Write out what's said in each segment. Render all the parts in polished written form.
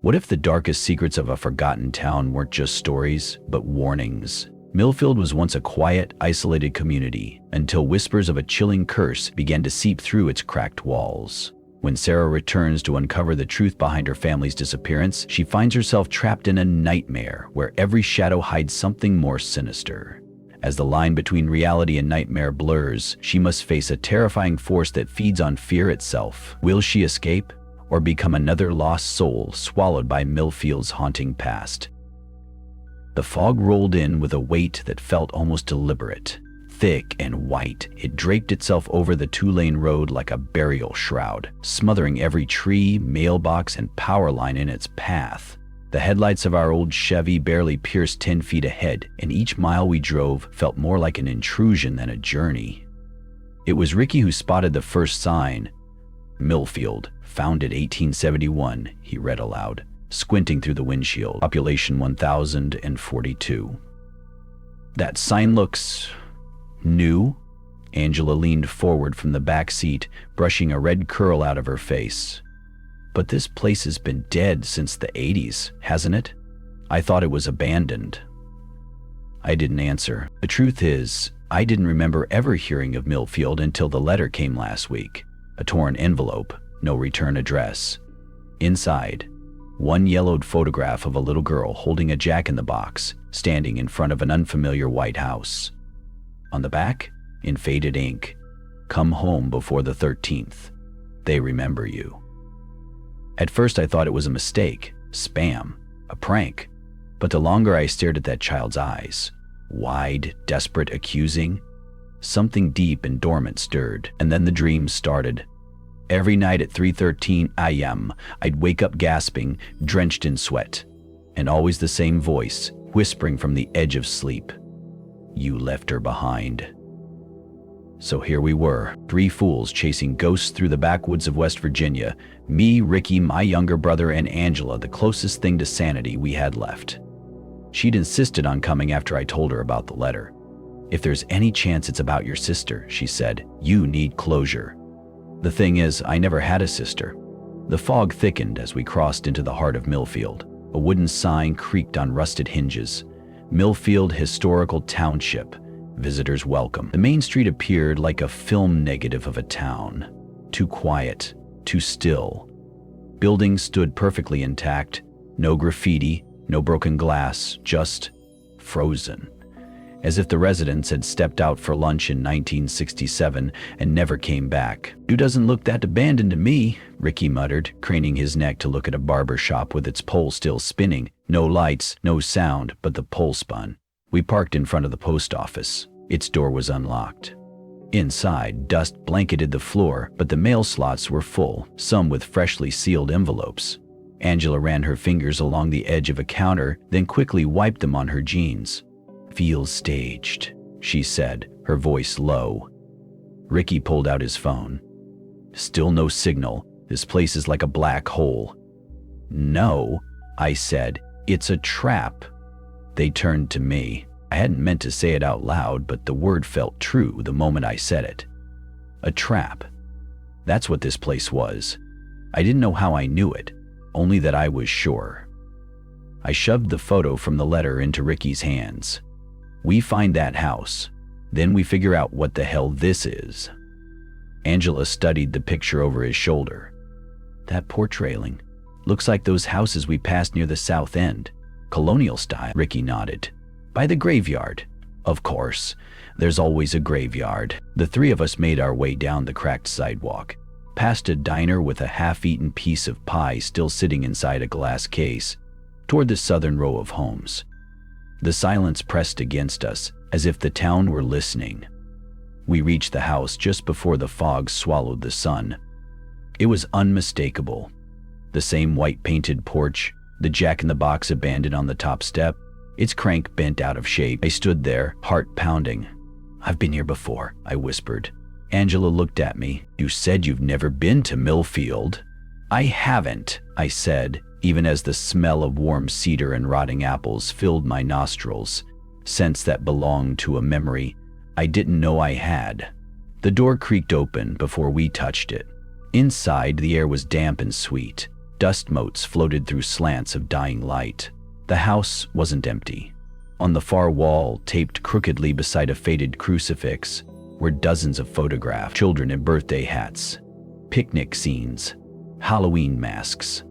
What if the darkest secrets of a forgotten town weren't just stories, but warnings? Millfield was once a quiet, isolated community until whispers of a chilling curse began to seep through its cracked walls. When Sarah returns to uncover the truth behind her family's disappearance, she finds herself trapped in a nightmare where every shadow hides something more sinister. As the line between reality and nightmare blurs, she must face a terrifying force that feeds on fear itself. Will she escape, or become another lost soul swallowed by Millfield's haunting past? The fog rolled in with a weight that felt almost deliberate. Thick and white, it draped itself over the two-lane road like a burial shroud, smothering every tree, mailbox, and power line in its path. The headlights of our old Chevy barely pierced 10 feet ahead, and each mile we drove felt more like an intrusion than a journey. It was Ricky who spotted the first sign. Millfield, founded 1871, he read aloud, squinting through the windshield. Population 1,042. That sign looks new? Angela leaned forward from the back seat, brushing a red curl out of her face. But this place has been dead since the 80s, hasn't it? I thought it was abandoned. I didn't answer. The truth is, I didn't remember ever hearing of Millfield until the letter came last week. A torn envelope, no return address. Inside, one yellowed photograph of a little girl holding a jack-in-the-box, standing in front of an unfamiliar white house. On the back, in faded ink, "Come home before the 13th. They remember you." At first I thought it was a mistake, spam, a prank. But the longer I stared at that child's eyes, wide, desperate, accusing, something deep and dormant stirred, and then the dream started. Every night at 3:13 a.m., I'd wake up gasping, drenched in sweat, and always the same voice, whispering from the edge of sleep. "You left her behind." So here we were, three fools chasing ghosts through the backwoods of West Virginia. Me, Ricky, my younger brother, and Angela, the closest thing to sanity we had left. She'd insisted on coming after I told her about the letter. "If there's any chance it's about your sister," she said, "you need closure." The thing is, I never had a sister. The fog thickened as we crossed into the heart of Millfield. A wooden sign creaked on rusted hinges. Millfield Historical Township. Visitors welcome. The main street appeared like a film negative of a town. Too quiet, too still. Buildings stood perfectly intact. No graffiti, no broken glass, just frozen. As if the residents had stepped out for lunch in 1967 and never came back. "You doesn't look that abandoned to me," Ricky muttered, craning his neck to look at a barber shop with its pole still spinning. No lights, no sound, but the pole spun. We parked in front of the post office. Its door was unlocked. Inside, dust blanketed the floor, but the mail slots were full, some with freshly sealed envelopes. Angela ran her fingers along the edge of a counter, then quickly wiped them on her jeans. "Feels staged," she said, her voice low. Ricky pulled out his phone. "Still no signal. This place is like a black hole." "No," I said, "it's a trap." They turned to me. I hadn't meant to say it out loud, but the word felt true the moment I said it. A trap. That's what this place was. I didn't know how I knew it, only that I was sure. I shoved the photo from the letter into Ricky's hands. "We find that house. Then we figure out what the hell this is." Angela studied the picture over his shoulder. "That porch railing. Looks like those houses we passed near the south end. Colonial style." Ricky nodded. "By the graveyard." "Of course. There's always a graveyard." The three of us made our way down the cracked sidewalk, past a diner with a half-eaten piece of pie still sitting inside a glass case, toward the southern row of homes. The silence pressed against us, as if the town were listening. We reached the house just before the fog swallowed the sun. It was unmistakable. The same white-painted porch, the jack-in-the-box abandoned on the top step, its crank bent out of shape. I stood there, heart pounding. "I've been here before," I whispered. Angela looked at me. "You said you've never been to Millfield." "I haven't," I said, even as the smell of warm cedar and rotting apples filled my nostrils, scents that belonged to a memory I didn't know I had. The door creaked open before we touched it. Inside, the air was damp and sweet. Dust motes floated through slants of dying light. The house wasn't empty. On the far wall, taped crookedly beside a faded crucifix, were dozens of photographs, children in birthday hats, picnic scenes, Halloween masks.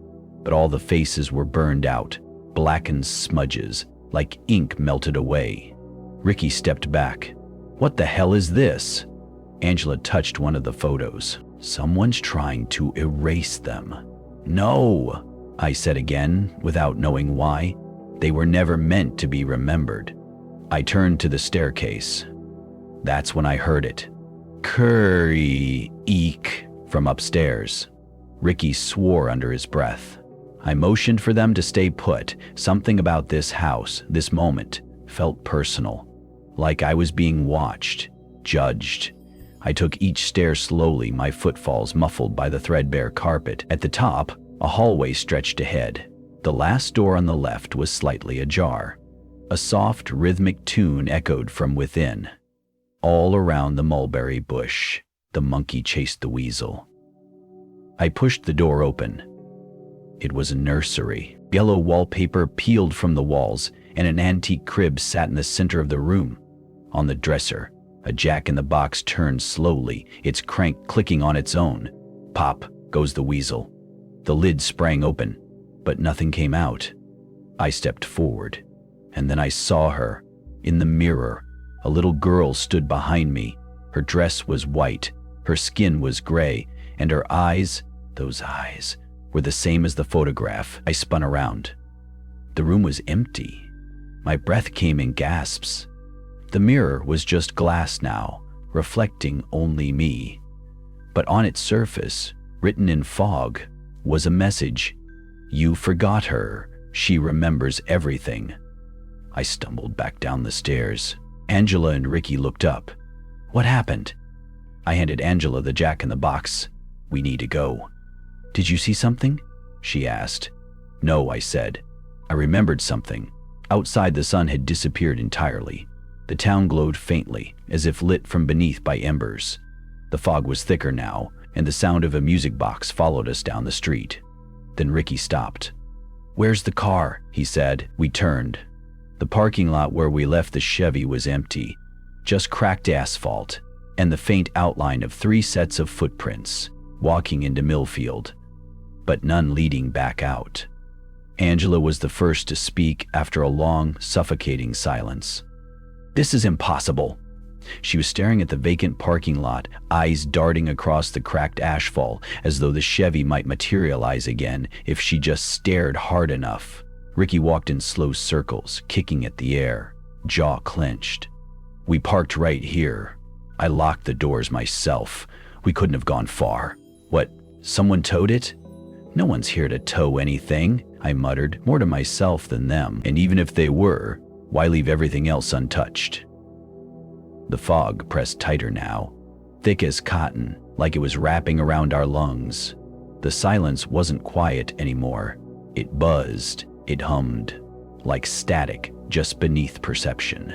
But all the faces were burned out, blackened smudges, like ink melted away. Ricky stepped back. "What the hell is this?" Angela touched one of the photos. "Someone's trying to erase them." "No," I said again, without knowing why. "They were never meant to be remembered." I turned to the staircase. That's when I heard it. "Curry, eek," from upstairs. Ricky swore under his breath. I motioned for them to stay put. Something about this house, this moment, felt personal. Like I was being watched, judged. I took each stair slowly, my footfalls muffled by the threadbare carpet. At the top, a hallway stretched ahead. The last door on the left was slightly ajar. A soft, rhythmic tune echoed from within. All around the mulberry bush, the monkey chased the weasel. I pushed the door open. It was a nursery. Yellow wallpaper peeled from the walls, and an antique crib sat in the center of the room. On the dresser, a jack-in-the-box turned slowly, its crank clicking on its own. Pop goes the weasel. The lid sprang open, but nothing came out. I stepped forward, and then I saw her. In the mirror, a little girl stood behind me. Her dress was white, her skin was gray, and her eyes, those eyes, were the same as the photograph. I spun around. The room was empty. My breath came in gasps. The mirror was just glass now, reflecting only me. But on its surface, written in fog, was a message. "You forgot her. She remembers everything." I stumbled back down the stairs. Angela and Ricky looked up. "What happened?" I handed Angela the jack-in-the-box. "We need to go." "Did you see something?" she asked. "No," I said. I remembered something. Outside, the sun had disappeared entirely. The town glowed faintly, as if lit from beneath by embers. The fog was thicker now, and the sound of a music box followed us down the street. Then Ricky stopped. "Where's the car?" he said. We turned. The parking lot where we left the Chevy was empty, just cracked asphalt, and the faint outline of 3 sets of footprints, walking into Millfield, but none leading back out. Angela was the first to speak after a long, suffocating silence. "This is impossible." She was staring at the vacant parking lot, eyes darting across the cracked asphalt as though the Chevy might materialize again if she just stared hard enough. Ricky walked in slow circles, kicking at the air, jaw clenched. "We parked right here. I locked the doors myself. We couldn't have gone far." "What, someone towed it?" "No one's here to tow anything," I muttered, more to myself than them. "And even if they were, why leave everything else untouched?" The fog pressed tighter now, thick as cotton, like it was wrapping around our lungs. The silence wasn't quiet anymore. It buzzed, it hummed, like static just beneath perception.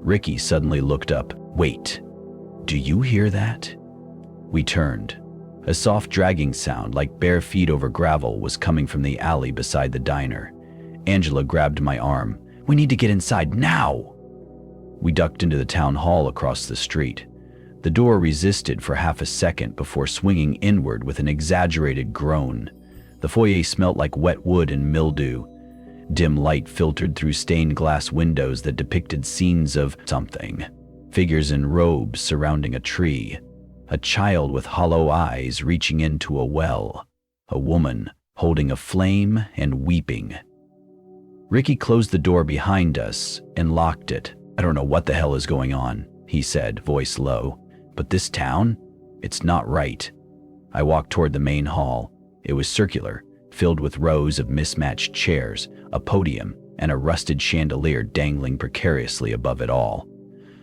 Ricky suddenly looked up. "Wait, do you hear that?" We turned. A soft dragging sound like bare feet over gravel was coming from the alley beside the diner. Angela grabbed my arm. "We need to get inside now!" We ducked into the town hall across the street. The door resisted for half a second before swinging inward with an exaggerated groan. The foyer smelt like wet wood and mildew. Dim light filtered through stained glass windows that depicted scenes of something. Figures in robes surrounding a tree. A child with hollow eyes reaching into a well. A woman holding a flame and weeping. Ricky closed the door behind us and locked it. "I don't know what the hell is going on," he said, voice low. "But this town? It's not right." I walked toward the main hall. It was circular, filled with rows of mismatched chairs, a podium, and a rusted chandelier dangling precariously above it all.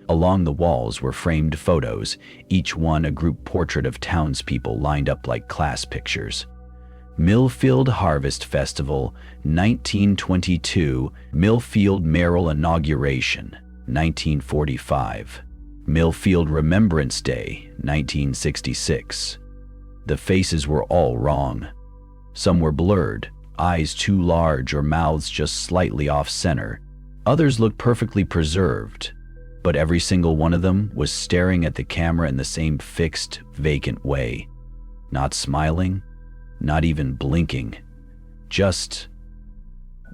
Along the walls were framed photos, each one a group portrait of townspeople lined up like class pictures. Millfield Harvest Festival, 1922, Millfield Merrill Inauguration, 1945. Millfield Remembrance Day, 1966. The faces were all wrong. Some were blurred, eyes too large or mouths just slightly off-center. Others looked perfectly preserved, but every single one of them was staring at the camera in the same fixed, vacant way. Not smiling, not even blinking, just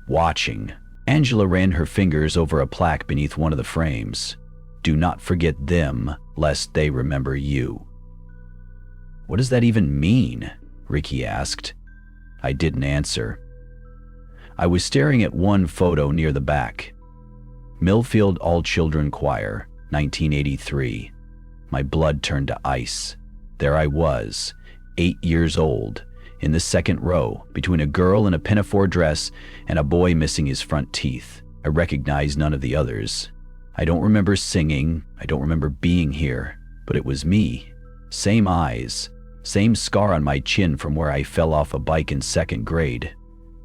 watching. Angela ran her fingers over a plaque beneath one of the frames. "Do not forget them, lest they remember you." "What does that even mean?" Ricky asked. I didn't answer. I was staring at one photo near the back. Millfield All Children Choir, 1983. My blood turned to ice. There I was, 8 years old, in the second row, between a girl in a pinafore dress and a boy missing his front teeth. I recognized none of the others. I don't remember singing, I don't remember being here, but it was me. Same eyes, same scar on my chin from where I fell off a bike in 2nd grade.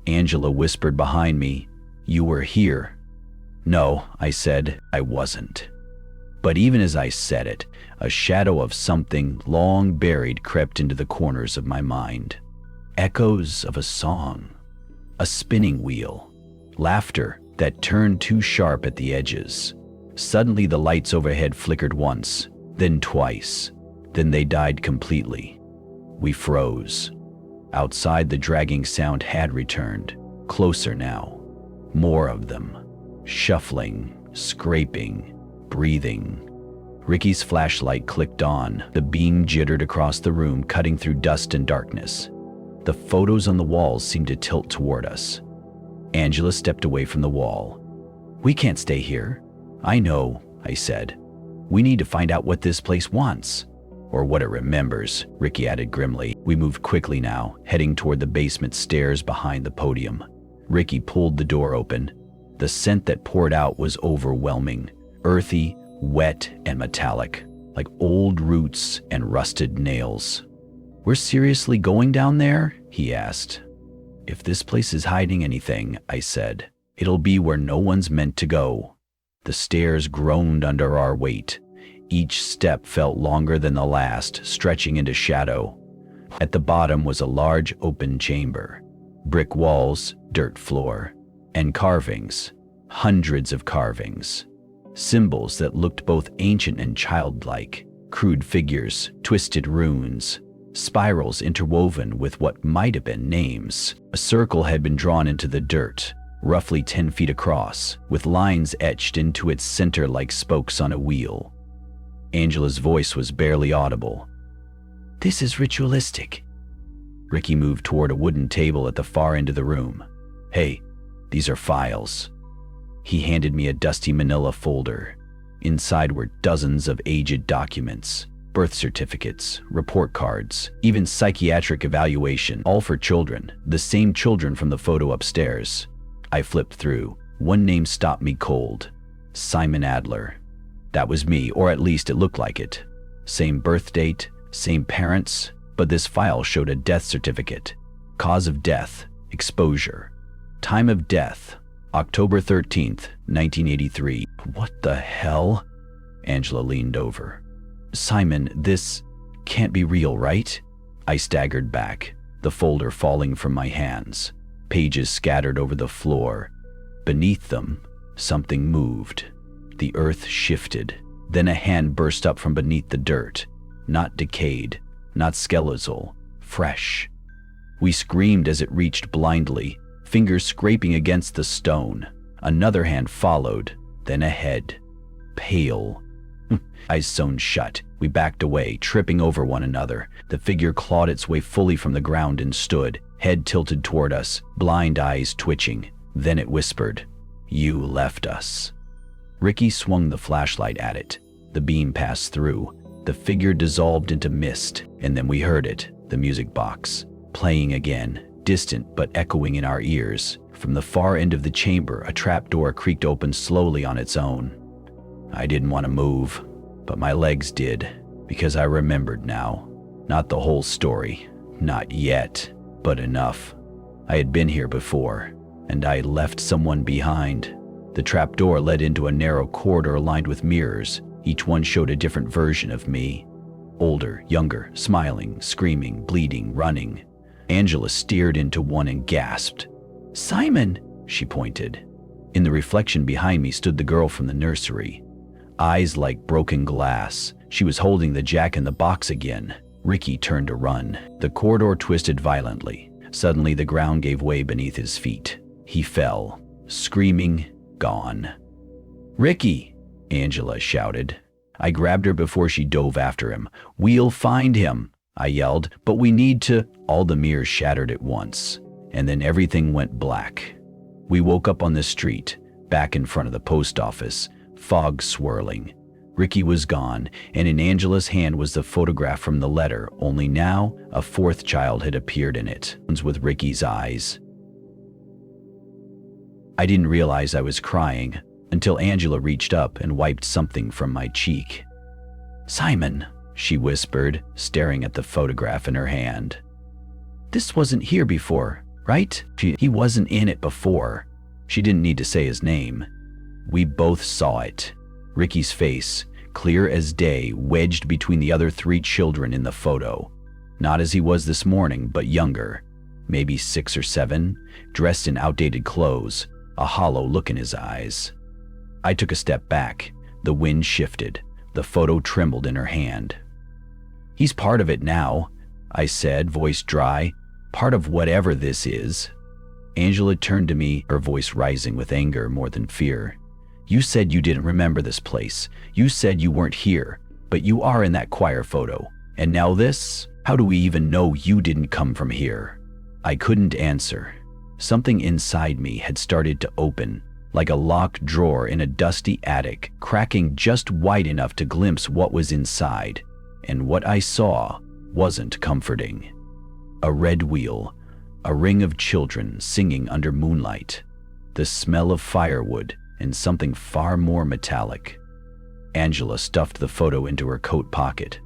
Angela whispered behind me, "You were here." "No," I said, "I wasn't." But even as I said it, a shadow of something long buried crept into the corners of my mind. Echoes of a song, a spinning wheel, laughter that turned too sharp at the edges. Suddenly the lights overhead flickered once, then twice, then they died completely. We froze. Outside, the dragging sound had returned, closer now. More of them. Shuffling, scraping, breathing. Ricky's flashlight clicked on. The beam jittered across the room, cutting through dust and darkness. The photos on the walls seemed to tilt toward us. Angela stepped away from the wall. "We can't stay here." "I know," I said. "We need to find out what this place wants." "Or what it remembers," Ricky added grimly. We moved quickly now, heading toward the basement stairs behind the podium. Ricky pulled the door open. The scent that poured out was overwhelming, earthy, wet, and metallic, like old roots and rusted nails. "We're seriously going down there?" he asked. "If this place is hiding anything," I said, "it'll be where no one's meant to go." The stairs groaned under our weight. Each step felt longer than the last, stretching into shadow. At the bottom was a large open chamber. Brick walls, dirt floor, and carvings, hundreds of carvings. Symbols that looked both ancient and childlike, crude figures, twisted runes, spirals interwoven with what might have been names. A circle had been drawn into the dirt, roughly 10 feet across, with lines etched into its center like spokes on a wheel. Angela's voice was barely audible. "This is ritualistic." Ricky moved toward a wooden table at the far end of the room. "Hey, these are files." He handed me a dusty manila folder. Inside were dozens of aged documents, birth certificates, report cards, even psychiatric evaluation, all for children, the same children from the photo upstairs. I flipped through. One name stopped me cold. Simon Adler. That was me, or at least it looked like it. Same birth date, same parents, but this file showed a death certificate. Cause of death, exposure. Time of death, October 13th, 1983. What the hell? Angela leaned over. "Simon, this can't be real, right?" I staggered back, the folder falling from my hands. Pages scattered over the floor. Beneath them, something moved. The earth shifted. Then a hand burst up from beneath the dirt. Not decayed, not skeletal, fresh. We screamed as it reached blindly, fingers scraping against the stone. Another hand followed, then a head. Pale. Eyes sewn shut. We backed away, tripping over one another. The figure clawed its way fully from the ground and stood, head tilted toward us, blind eyes twitching. Then it whispered, "You left us." Ricky swung the flashlight at it. The beam passed through. The figure dissolved into mist, and then we heard it, the music box, playing again, distant but echoing in our ears. From the far end of the chamber, a trapdoor creaked open slowly on its own. I didn't want to move, but my legs did, because I remembered now. Not the whole story, not yet, but enough. I had been here before, and I left someone behind. The trapdoor led into a narrow corridor lined with mirrors. Each one showed a different version of me. Older, younger, smiling, screaming, bleeding, running. Angela stared into one and gasped. "Simon!" she pointed. In the reflection behind me stood the girl from the nursery. Eyes like broken glass. She was holding the jack-in-the-box again. Ricky turned to run. The corridor twisted violently. Suddenly the ground gave way beneath his feet. He fell, screaming, gone. "Ricky!" Angela shouted. I grabbed her before she dove after him. "We'll find him!" I yelled, "but we need to—" All the mirrors shattered at once, and then everything went black. We woke up on the street, back in front of the post office, fog swirling. Ricky was gone, and in Angela's hand was the photograph from the letter, only now a fourth child had appeared in it, with Ricky's eyes. I didn't realize I was crying until Angela reached up and wiped something from my cheek. "Simon," she whispered, staring at the photograph in her hand. "This wasn't here before, right?" He wasn't in it before. She didn't need to say his name. We both saw it. Ricky's face, clear as day, wedged between the other 3 children in the photo. Not as he was this morning, but younger. Maybe 6 or 7, dressed in outdated clothes, a hollow look in his eyes. I took a step back. The wind shifted. The photo trembled in her hand. "He's part of it now," I said, voice dry. "Part of whatever this is." Angela turned to me, her voice rising with anger more than fear. "You said you didn't remember this place. You said you weren't here, but you are in that choir photo. And now this? How do we even know you didn't come from here?" I couldn't answer. Something inside me had started to open, like a locked drawer in a dusty attic, cracking just wide enough to glimpse what was inside. And what I saw wasn't comforting. A red wheel, a ring of children singing under moonlight, the smell of firewood, and something far more metallic. Angela stuffed the photo into her coat pocket.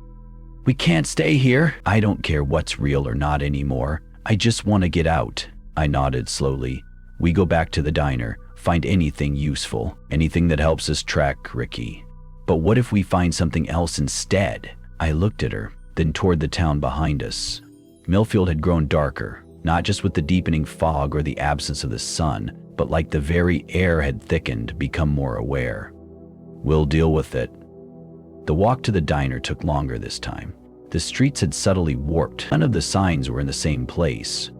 "We can't stay here. I don't care what's real or not anymore. I just want to get out." I nodded slowly. "We go back to the diner, find anything useful, anything that helps us track Ricky. But what if we find something else instead?" I looked at her, then toward the town behind us. Millfield had grown darker, not just with the deepening fog or the absence of the sun, but like the very air had thickened, become more aware. "We'll deal with it." The walk to the diner took longer this time. The streets had subtly warped. None of the signs were in the same place.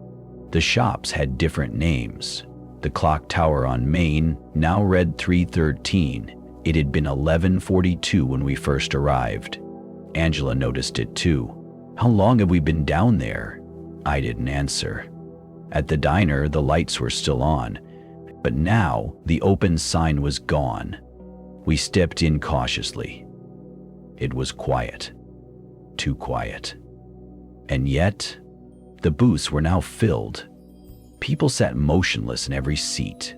The shops had different names. The clock tower on Main now read 3:13. It had been 11:42 when we first arrived. Angela noticed it too. "How long have we been down there?" I didn't answer. At the diner, the lights were still on, but now the open sign was gone. We stepped in cautiously. It was quiet. Too quiet. And yet, the booths were now filled. People sat motionless in every seat,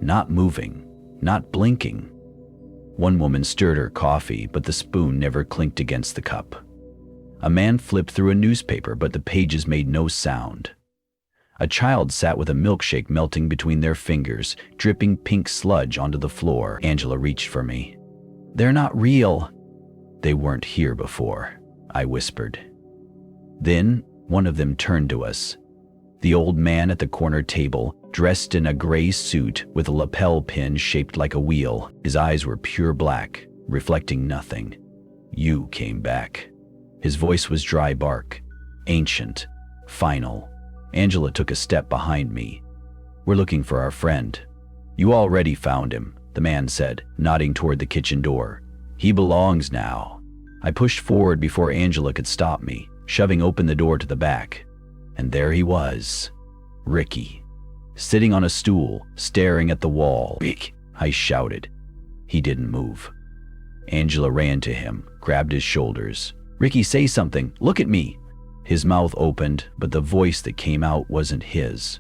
not moving, not blinking. One woman stirred her coffee, but the spoon never clinked against the cup. A man flipped through a newspaper, but the pages made no sound. A child sat with a milkshake melting between their fingers, dripping pink sludge onto the floor. Angela reached for me. "They're not real." "They weren't here before," I whispered. Then one of them turned to us. The old man at the corner table, dressed in a gray suit with a lapel pin shaped like a wheel. His eyes were pure black, reflecting nothing. "You came back." His voice was dry bark, ancient, final. Angela took a step behind me. "We're looking for our friend." "You already found him," the man said, nodding toward the kitchen door. "He belongs now." I pushed forward before Angela could stop me, shoving open the door to the back. And there he was, Ricky, sitting on a stool, staring at the wall. "Rick!" I shouted. He didn't move. Angela ran to him, grabbed his shoulders. "Ricky, say something. Look at me." His mouth opened, but the voice that came out wasn't his.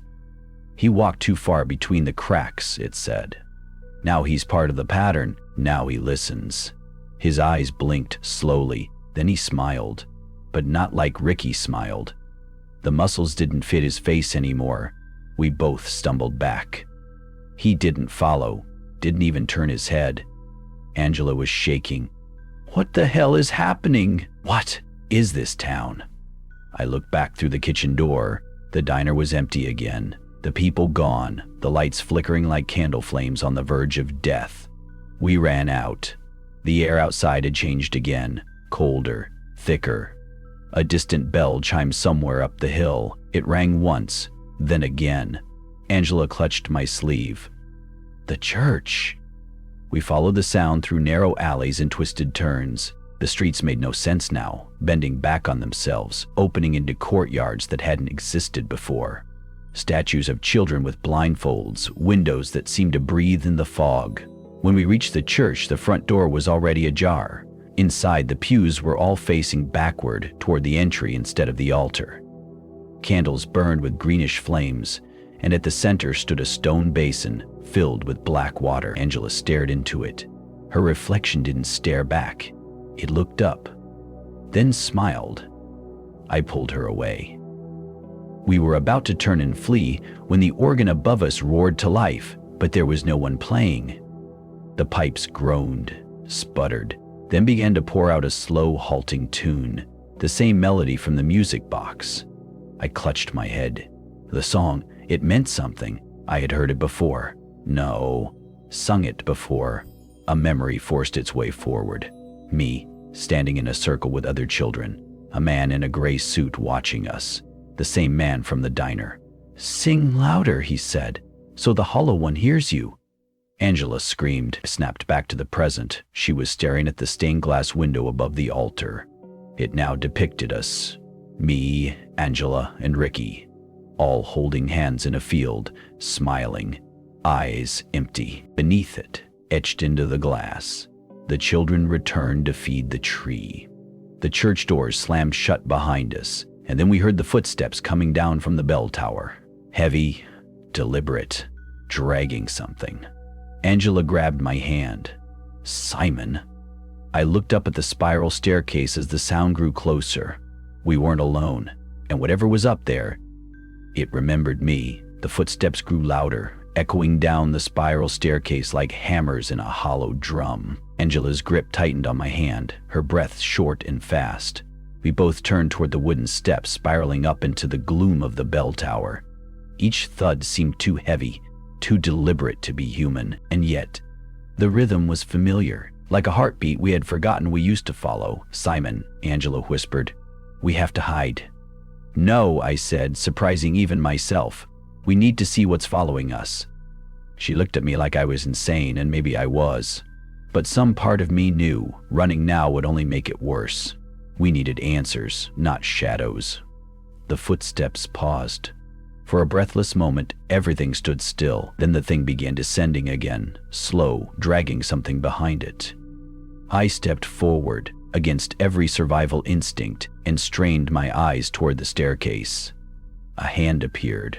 "He walked too far between the cracks," it said. "Now he's part of the pattern. Now he listens." His eyes blinked slowly, then he smiled, but not like Ricky smiled. The muscles didn't fit his face anymore. We both stumbled back. He didn't follow, didn't even turn his head. Angela was shaking. "What the hell is happening? What is this town?" I looked back through the kitchen door. The diner was empty again, the people gone, the lights flickering like candle flames on the verge of death. We ran out. The air outside had changed again, colder, thicker. A distant bell chimed somewhere up the hill. It rang once, then again. Angela clutched my sleeve. The church! We followed the sound through narrow alleys and twisted turns. The streets made no sense now, bending back on themselves, opening into courtyards that hadn't existed before. Statues of children with blindfolds, windows that seemed to breathe in the fog. When we reached the church, the front door was already ajar. Inside, the pews were all facing backward toward the entry instead of the altar. Candles burned with greenish flames, and at the center stood a stone basin filled with black water. Angela stared into it. Her reflection didn't stare back. It looked up, then smiled. I pulled her away. We were about to turn and flee when the organ above us roared to life, but there was no one playing. The pipes groaned, sputtered, then began to pour out a slow, halting tune, the same melody from the music box. I clutched my head. The song, it meant something. I had heard it before. No, sung it before. A memory forced its way forward. Me, standing in a circle with other children. A man in a gray suit watching us. The same man from the diner. "Sing louder," he said, "so the hollow one hears you." Angela screamed, snapped back to the present. She was staring at the stained glass window above the altar. It now depicted us. Me, Angela, and Ricky, all holding hands in a field, smiling, eyes empty. Beneath it, etched into the glass, the children returned to feed the tree. The church doors slammed shut behind us, and then we heard the footsteps coming down from the bell tower. Heavy, deliberate, dragging something. Angela grabbed my hand. "Simon." I looked up at the spiral staircase as the sound grew closer. We weren't alone, and whatever was up there, it remembered me. The footsteps grew louder, echoing down the spiral staircase like hammers in a hollow drum. Angela's grip tightened on my hand, her breath short and fast. We both turned toward the wooden steps spiraling up into the gloom of the bell tower. Each thud seemed too heavy, too deliberate to be human, and yet the rhythm was familiar, like a heartbeat we had forgotten we used to follow. "Simon," Angela whispered, "we have to hide." "No," I said, surprising even myself. "We need to see what's following us." She looked at me like I was insane, and maybe I was. But some part of me knew running now would only make it worse. We needed answers, not shadows. The footsteps paused. For a breathless moment, everything stood still. Then the thing began descending again, slow, dragging something behind it. I stepped forward, against every survival instinct, and strained my eyes toward the staircase. A hand appeared.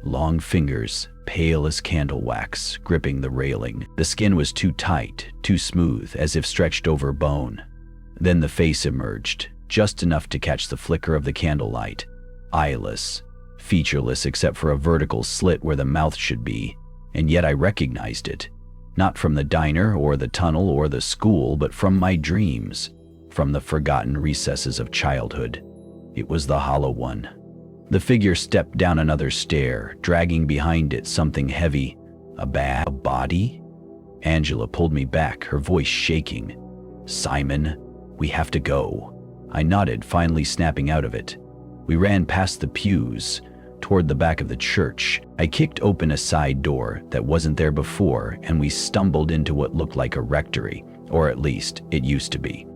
Long fingers, pale as candle wax, gripping the railing. The skin was too tight, too smooth, as if stretched over bone. Then the face emerged, just enough to catch the flicker of the candlelight. Eyeless, featureless except for a vertical slit where the mouth should be, and yet I recognized it. Not from the diner or the tunnel or the school, but from my dreams, from the forgotten recesses of childhood. It was the hollow one. The figure stepped down another stair, dragging behind it something heavy. A body? Angela pulled me back, her voice shaking. "Simon, we have to go." I nodded, finally snapping out of it. We ran past the pews, toward the back of the church. I kicked open a side door that wasn't there before, and we stumbled into what looked like a rectory, or at least it used to be.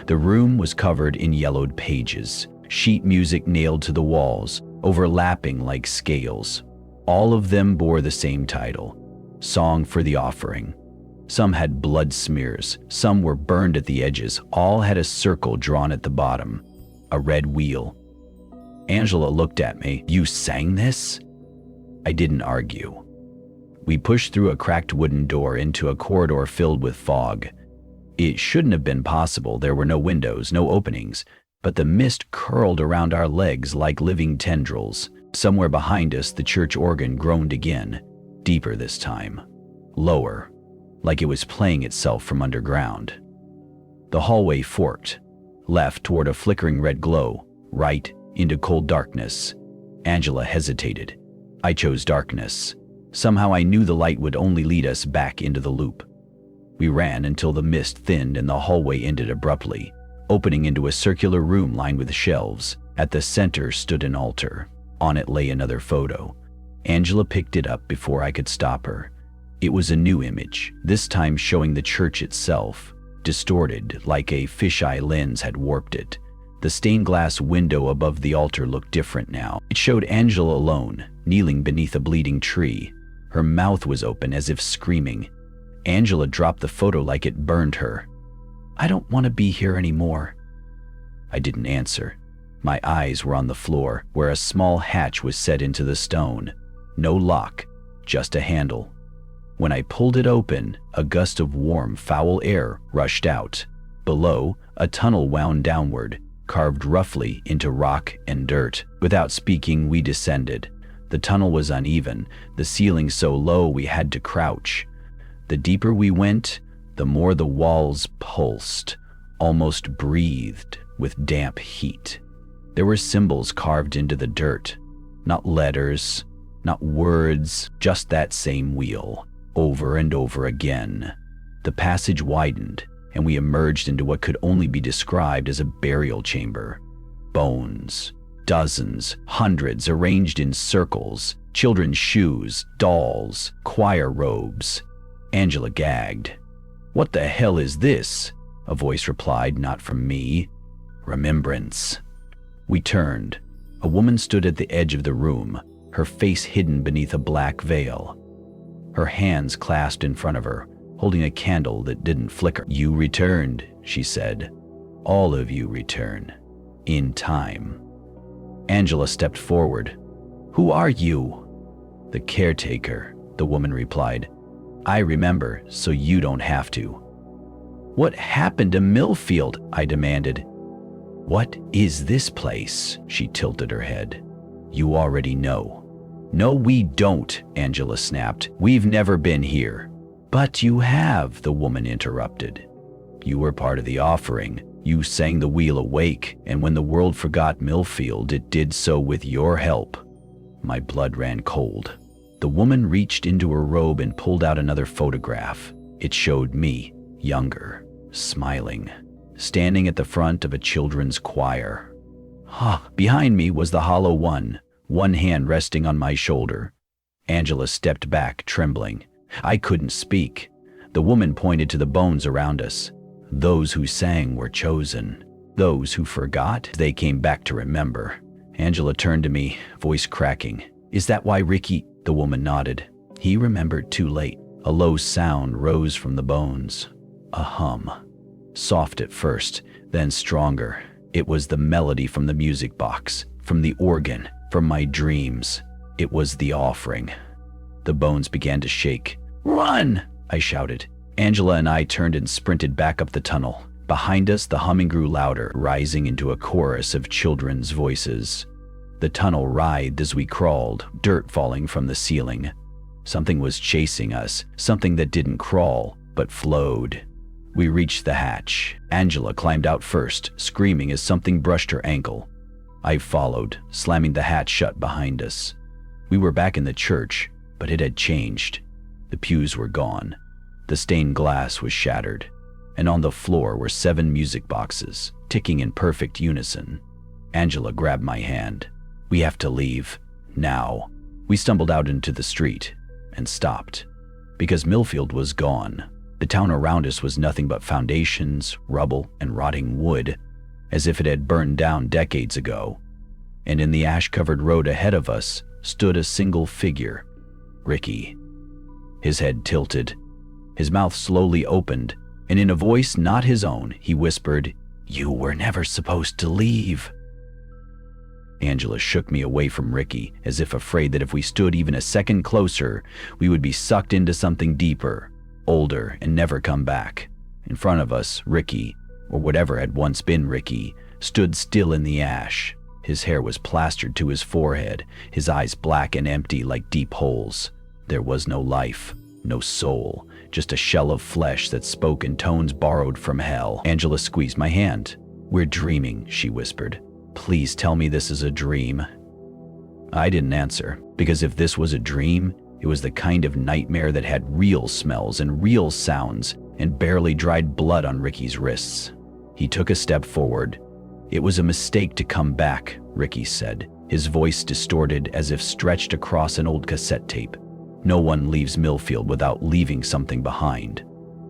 The room was covered in yellowed pages, sheet music nailed to the walls, overlapping like scales. All of them bore the same title, Song for the Offering. Some had blood smears, some were burned at the edges, all had a circle drawn at the bottom, a red wheel. Angela looked at me. "You sang this?" I didn't argue. We pushed through a cracked wooden door into a corridor filled with fog. It shouldn't have been possible. There were no windows, no openings, but the mist curled around our legs like living tendrils. Somewhere behind us, the church organ groaned again, deeper this time, lower, like it was playing itself from underground. The hallway forked, left toward a flickering red glow, right into cold darkness. Angela hesitated. I chose darkness. Somehow I knew the light would only lead us back into the loop. We ran until the mist thinned and the hallway ended abruptly, opening into a circular room lined with shelves. At the center stood an altar. On it lay another photo. Angela picked it up before I could stop her. It was a new image, this time showing the church itself, distorted like a fisheye lens had warped it. The stained glass window above the altar looked different now. It showed Angela alone, kneeling beneath a bleeding tree. Her mouth was open as if screaming. Angela dropped the photo like it burned her. "I don't want to be here anymore." I didn't answer. My eyes were on the floor, where a small hatch was set into the stone. No lock, just a handle. When I pulled it open, a gust of warm, foul air rushed out. Below, a tunnel wound downward, carved roughly into rock and dirt. Without speaking, we descended. The tunnel was uneven, the ceiling so low we had to crouch. The deeper we went, the more the walls pulsed, almost breathed with damp heat. There were symbols carved into the dirt. Not letters, not words, just that same wheel, over and over again. The passage widened, and we emerged into what could only be described as a burial chamber. Bones, dozens, hundreds arranged in circles, children's shoes, dolls, choir robes. Angela gagged. "What the hell is this?" a voice replied, not from me. "Remembrance." We turned. A woman stood at the edge of the room, her face hidden beneath a black veil. Her hands clasped in front of her, holding a candle that didn't flicker. "You returned," she said. "All of you return. In time." Angela stepped forward. "Who are you?" "The caretaker," the woman replied. "I remember, so you don't have to." "What happened to Millfield?" I demanded. "What is this place?" She tilted her head. "You already know." "No, we don't," Angela snapped. "We've never been here." "But you have," the woman interrupted. "You were part of the offering. You sang the wheel awake, and when the world forgot Millfield, it did so with your help." My blood ran cold. The woman reached into her robe and pulled out another photograph. It showed me, younger, smiling, standing at the front of a children's choir. Behind me was the hollow one hand resting on my shoulder. Angela stepped back, trembling. I couldn't speak. The woman pointed to the bones around us. Those who sang were chosen. Those who forgot, they came back to remember. Angela turned to me, voice cracking. "Is that why Ricky?" The woman nodded. "He remembered too late." A low sound rose from the bones. A hum. Soft at first, then stronger. It was the melody from the music box, from the organ, from my dreams. It was the offering. The bones began to shake. "Run!" I shouted. Angela and I turned and sprinted back up the tunnel. Behind us, the humming grew louder, rising into a chorus of children's voices. The tunnel writhed as we crawled, dirt falling from the ceiling. Something was chasing us, something that didn't crawl, but flowed. We reached the hatch. Angela climbed out first, screaming as something brushed her ankle. I followed, slamming the hatch shut behind us. We were back in the church, but it had changed. The pews were gone. The stained glass was shattered, and on the floor were 7 music boxes, ticking in perfect unison. Angela grabbed my hand. "We have to leave. Now." We stumbled out into the street and stopped, because Millfield was gone. The town around us was nothing but foundations, rubble, and rotting wood, as if it had burned down decades ago. And in the ash-covered road ahead of us stood a single figure, Ricky. His head tilted, his mouth slowly opened, and in a voice not his own, he whispered, "You were never supposed to leave." Angela shook me away from Ricky, as if afraid that if we stood even a second closer, we would be sucked into something deeper, older, and never come back. In front of us, Ricky, or whatever had once been Ricky, stood still in the ash. His hair was plastered to his forehead, his eyes black and empty like deep holes. There was no life, no soul, just a shell of flesh that spoke in tones borrowed from hell. Angela squeezed my hand. "We're dreaming," she whispered. "Please tell me this is a dream." I didn't answer, because if this was a dream, it was the kind of nightmare that had real smells and real sounds and barely dried blood on Ricky's wrists. He took a step forward. "It was a mistake to come back," Ricky said, his voice distorted as if stretched across an old cassette tape. "No one leaves Millfield without leaving something behind."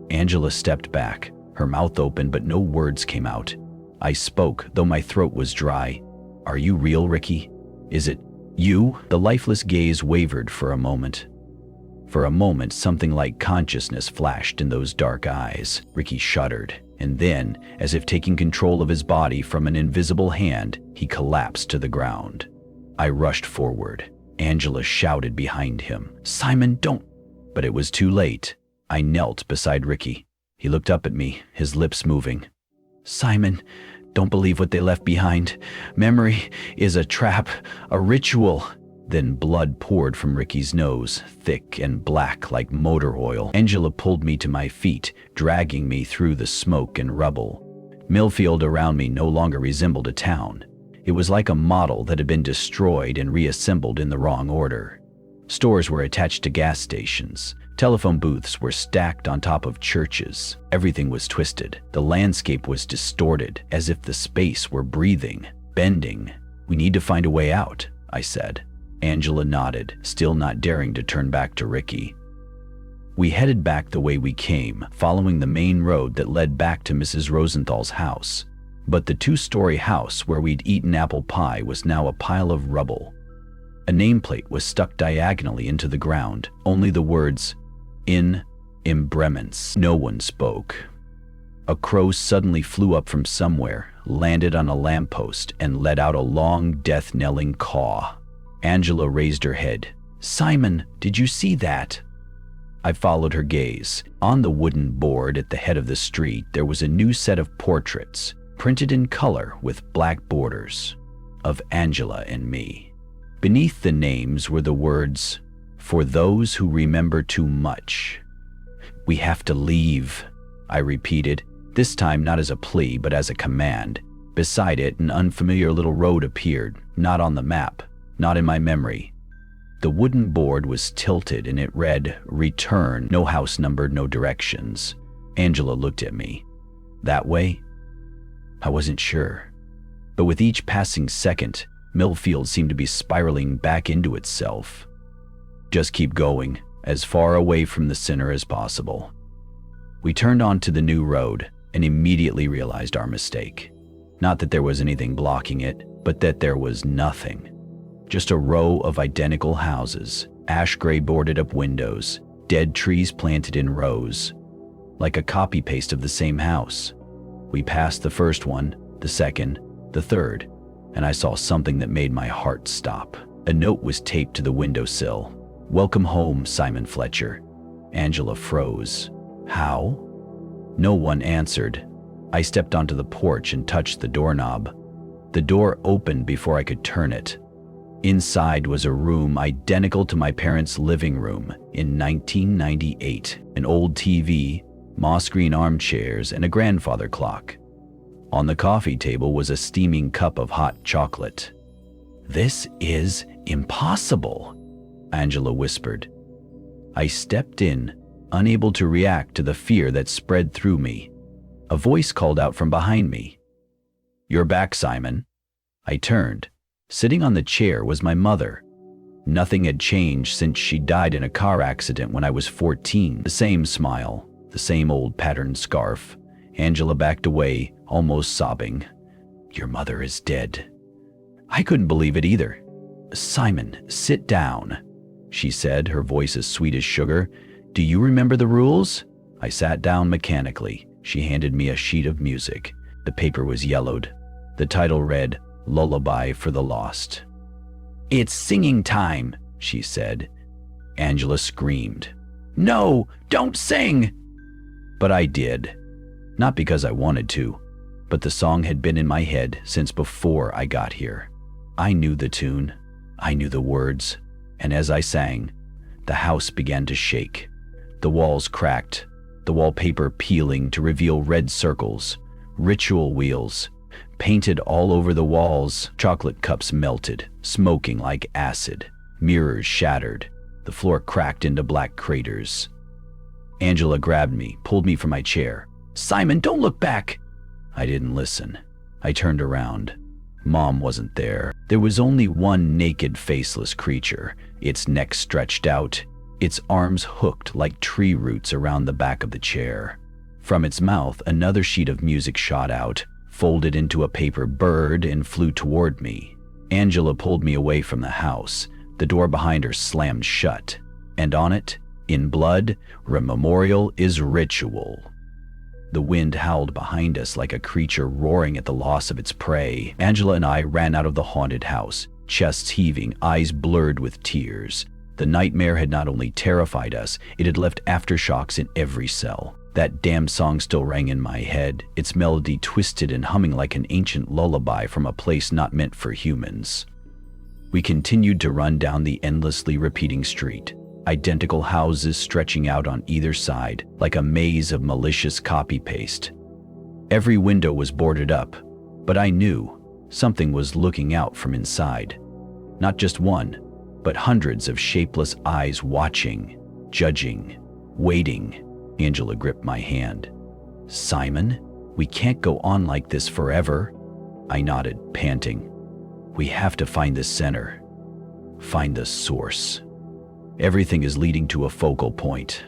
Angela stepped back, her mouth open but no words came out. I spoke, though my throat was dry. "Are you real, Ricky? Is it you?" The lifeless gaze wavered for a moment. For a moment, something like consciousness flashed in those dark eyes. Ricky shuddered, and then, as if taking control of his body from an invisible hand, he collapsed to the ground. I rushed forward. Angela shouted behind him, "Simon, don't!" But it was too late. I knelt beside Ricky. He looked up at me, his lips moving. "Simon, don't believe what they left behind. Memory is a trap, a ritual." Then blood poured from Ricky's nose, thick and black like motor oil. Angela pulled me to my feet, dragging me through the smoke and rubble. Millfield around me no longer resembled a town. It was like a model that had been destroyed and reassembled in the wrong order. Stores were attached to gas stations. Telephone booths were stacked on top of churches. Everything was twisted. The landscape was distorted, as if the space were breathing, bending. "We need to find a way out," I said. Angela nodded, still not daring to turn back to Ricky. We headed back the way we came, following the main road that led back to Mrs. Rosenthal's house. But the two-story house where we'd eaten apple pie was now a pile of rubble. A nameplate was stuck diagonally into the ground, only the words, "In Imbremens." No one spoke. A crow suddenly flew up from somewhere, landed on a lamppost, and let out a long, death-knelling caw. Angela raised her head. "Simon, did you see that?" I followed her gaze. On the wooden board at the head of the street, there was a new set of portraits, printed in color with black borders, of Angela and me. Beneath the names were the words, "For those who remember too much." "We have to leave," I repeated, this time not as a plea but as a command. Beside it, an unfamiliar little road appeared, not on the map, not in my memory. The wooden board was tilted and it read, "Return," no house numbered, no directions. Angela looked at me. "That way?" I wasn't sure. But with each passing second, Millfield seemed to be spiraling back into itself. "Just keep going, as far away from the center as possible." We turned onto the new road and immediately realized our mistake. Not that there was anything blocking it, but that there was nothing. Just a row of identical houses, ash-gray boarded-up windows, dead trees planted in rows, like a copy-paste of the same house. We passed the first one, the second, the third, and I saw something that made my heart stop. A note was taped to the windowsill. "Welcome home, Simon Fletcher." Angela froze. "How?" No one answered. I stepped onto the porch and touched the doorknob. The door opened before I could turn it. Inside was a room identical to my parents' living room in 1998. An old TV, moss-green armchairs, and a grandfather clock. On the coffee table was a steaming cup of hot chocolate. "This is impossible," Angela whispered. I stepped in, unable to react to the fear that spread through me. A voice called out from behind me. "You're back, Simon." I turned. Sitting on the chair was my mother. Nothing had changed since she died in a car accident when I was 14. The same smile, the same old patterned scarf. Angela backed away, almost sobbing. "Your mother is dead." I couldn't believe it either. "Simon, sit down," she said, her voice as sweet as sugar. "Do you remember the rules?" I sat down mechanically. She handed me a sheet of music. The paper was yellowed. The title read, "Lullaby for the Lost." "It's singing time," she said. Angela screamed. "No, don't sing!" But I did. Not because I wanted to, but the song had been in my head since before I got here. I knew the tune. I knew the words. And as I sang, the house began to shake. The walls cracked, the wallpaper peeling to reveal red circles, ritual wheels, painted all over the walls, chocolate cups melted, smoking like acid, mirrors shattered, the floor cracked into black craters. Angela grabbed me, pulled me from my chair. "Simon, don't look back!" I didn't listen. I turned around. Mom wasn't there. There was only one naked, faceless creature, its neck stretched out, its arms hooked like tree roots around the back of the chair. From its mouth, another sheet of music shot out, folded into a paper bird, and flew toward me. Angela pulled me away from the house. The door behind her slammed shut, and on it, in blood, her memorial is ritual. The wind howled behind us like a creature roaring at the loss of its prey. Angela and I ran out of the haunted house, chests heaving, eyes blurred with tears. The nightmare had not only terrified us, it had left aftershocks in every cell. That damn song still rang in my head, its melody twisted and humming like an ancient lullaby from a place not meant for humans. We continued to run down the endlessly repeating street, identical houses stretching out on either side like a maze of malicious copy-paste. Every window was boarded up, but I knew something was looking out from inside. Not just one, but hundreds of shapeless eyes watching, judging, waiting. Angela gripped my hand. "Simon, we can't go on like this forever." I nodded, panting. "We have to find the center. Find the source. Everything is leading to a focal point."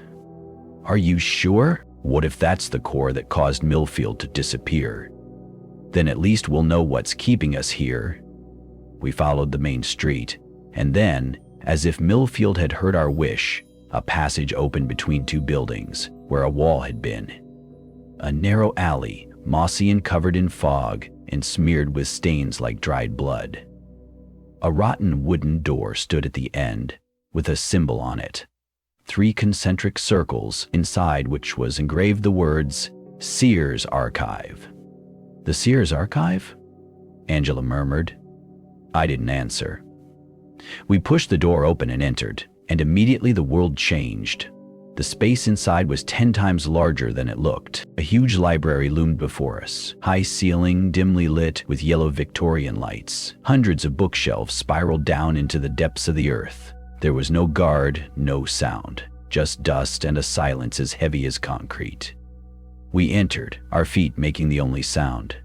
"Are you sure? What if that's the core that caused Millfield to disappear? Then at least we'll know what's keeping us here." We followed the main street, and then, as if Millfield had heard our wish, a passage opened between two buildings where a wall had been. A narrow alley, mossy and covered in fog, and smeared with stains like dried blood. A rotten wooden door stood at the end, with a symbol on it. 3 concentric circles, inside which was engraved the words, "Sears Archive." "The Sears Archive?" Angela murmured. I didn't answer. We pushed the door open and entered, and immediately the world changed. The space inside was 10 times larger than it looked. A huge library loomed before us, high ceiling, dimly lit with yellow Victorian lights. Hundreds of bookshelves spiraled down into the depths of the earth. There was no guard, no sound, just dust and a silence as heavy as concrete. We entered, our feet making the only sound.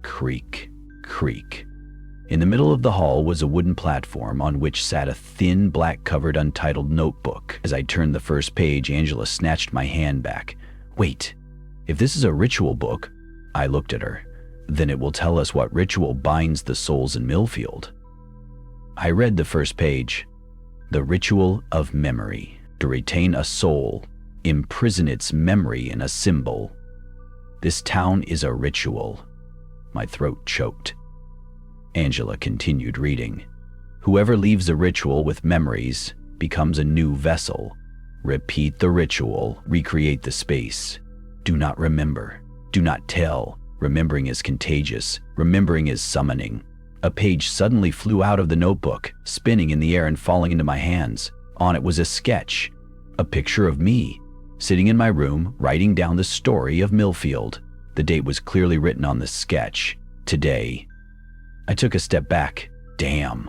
Creak, creak. In the middle of the hall was a wooden platform on which sat a thin, black-covered, untitled notebook. As I turned the first page, Angela snatched my hand back. "Wait, if this is a ritual book," I looked at her, "then it will tell us what ritual binds the souls in Millfield." I read the first page. "The ritual of memory. To retain a soul, imprison its memory in a symbol. This town is a ritual." My throat choked. Angela continued reading. "Whoever leaves a ritual with memories becomes a new vessel. Repeat the ritual, recreate the space. Do not remember, do not tell. Remembering is contagious, remembering is summoning." A page suddenly flew out of the notebook, spinning in the air and falling into my hands. On it was a sketch, a picture of me, sitting in my room, writing down the story of Millfield. The date was clearly written on the sketch. Today. I took a step back. Damn.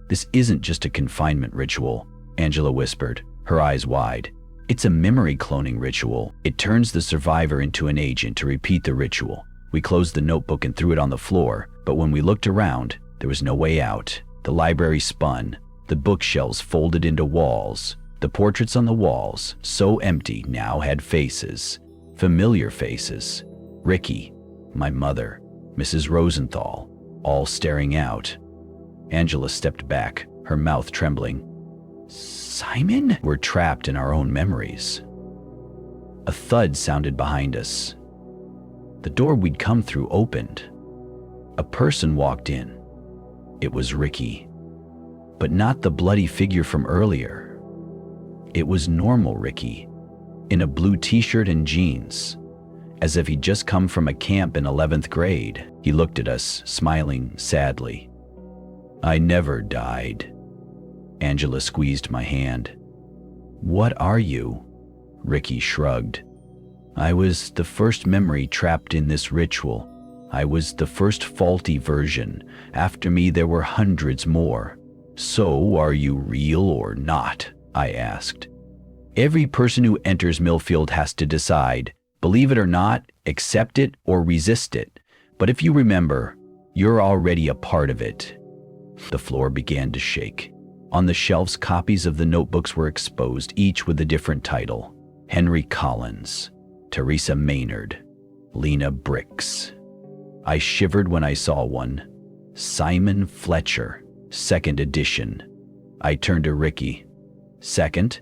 "This isn't just a confinement ritual," Angela whispered, her eyes wide. "It's a memory cloning ritual. It turns the survivor into an agent to repeat the ritual." We closed the notebook and threw it on the floor, but when we looked around, there was no way out. The library spun. The bookshelves folded into walls. The portraits on the walls, so empty, now had faces. Familiar faces. Ricky, my mother, Mrs. Rosenthal, all staring out. Angela stepped back, her mouth trembling. "Simon?" We're trapped in our own memories. A thud sounded behind us. The door we'd come through opened. A person walked in. It was Ricky. But not the bloody figure from earlier. It was normal Ricky, in a blue t-shirt and jeans, as if he'd just come from a camp in 11th grade. He looked at us, smiling sadly. "I never died." Angela squeezed my hand. "What are you?" Ricky shrugged. "I was the first memory trapped in this ritual. I was the first faulty version. After me, there were hundreds more. So, are you real or not? I asked. Every person who enters Millfield has to decide, believe it or not, accept it or resist it. But if you remember, you're already a part of it. The floor began to shake. On the shelves, copies of the notebooks were exposed, each with a different title. Henry Collins, Teresa Maynard, Lena Bricks. I shivered when I saw one. Simon Fletcher, 2nd edition. I turned to Ricky. Second?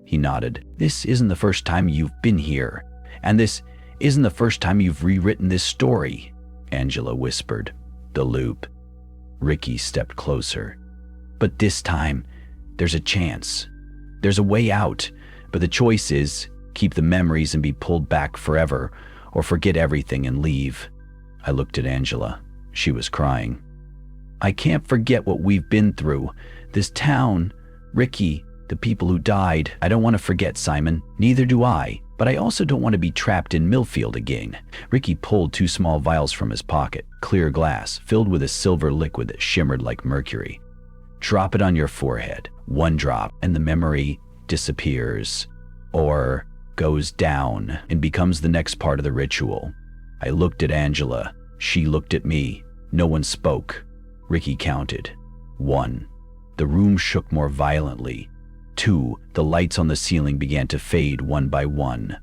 He nodded. This isn't the first time you've been here, and this isn't the first time you've rewritten this story, Angela whispered. The loop. Ricky stepped closer. But this time, there's a chance. There's a way out, but the choice is keep the memories and be pulled back forever, or forget everything and leave. I looked at Angela. She was crying. I can't forget what we've been through. This town, Ricky, the people who died. I don't want to forget, Simon. Neither do I. But I also don't want to be trapped in Millfield again. Ricky pulled 2 small vials from his pocket, clear glass, filled with a silver liquid that shimmered like mercury. Drop it on your forehead. 1 drop, and the memory disappears. Or goes down and becomes the next part of the ritual. I looked at Angela. She looked at me. No one spoke. Ricky counted. 1. The room shook more violently. 2. The lights on the ceiling began to fade one by one.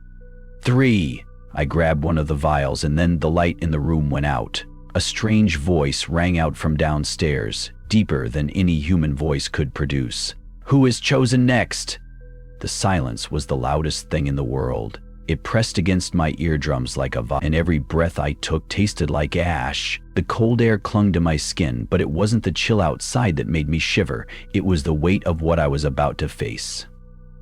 3. I grabbed one of the vials, and then the light in the room went out. A strange voice rang out from downstairs, deeper than any human voice could produce. Who is chosen next? The silence was the loudest thing in the world. It pressed against my eardrums like a vial, and every breath I took tasted like ash. The cold air clung to my skin, but it wasn't the chill outside that made me shiver. It was the weight of what I was about to face.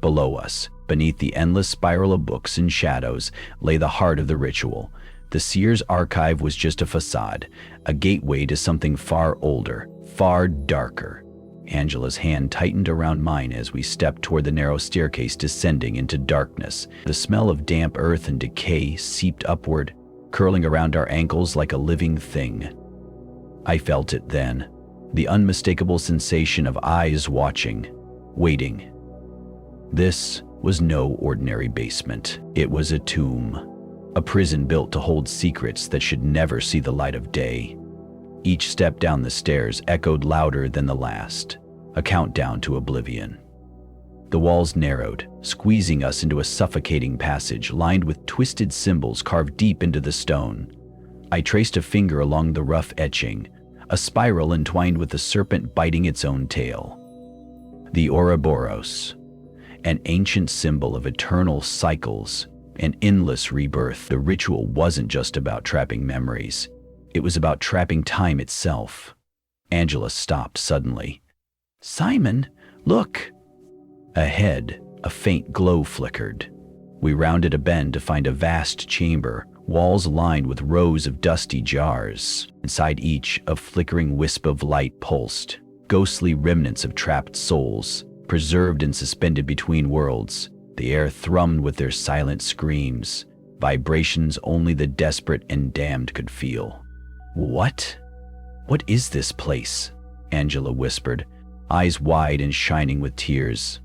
Below us, beneath the endless spiral of books and shadows, lay the heart of the ritual. The Seer's archive was just a facade, a gateway to something far older, far darker. Angela's hand tightened around mine as we stepped toward the narrow staircase descending into darkness. The smell of damp earth and decay seeped upward, curling around our ankles like a living thing. I felt it then, the unmistakable sensation of eyes watching, waiting. This was no ordinary basement. It was a tomb, a prison built to hold secrets that should never see the light of day. Each step down the stairs echoed louder than the last, a countdown to oblivion. The walls narrowed, squeezing us into a suffocating passage lined with twisted symbols carved deep into the stone. I traced a finger along the rough etching, a spiral entwined with a serpent biting its own tail. The Ouroboros, an ancient symbol of eternal cycles and endless rebirth. The ritual wasn't just about trapping memories. It was about trapping time itself. Angela stopped suddenly. Simon, look! Ahead, a faint glow flickered. We rounded a bend to find a vast chamber, walls lined with rows of dusty jars. Inside each, a flickering wisp of light pulsed, ghostly remnants of trapped souls, preserved and suspended between worlds. The air thrummed with their silent screams, vibrations only the desperate and damned could feel. What? What is this place? Angela whispered, eyes wide and shining with tears.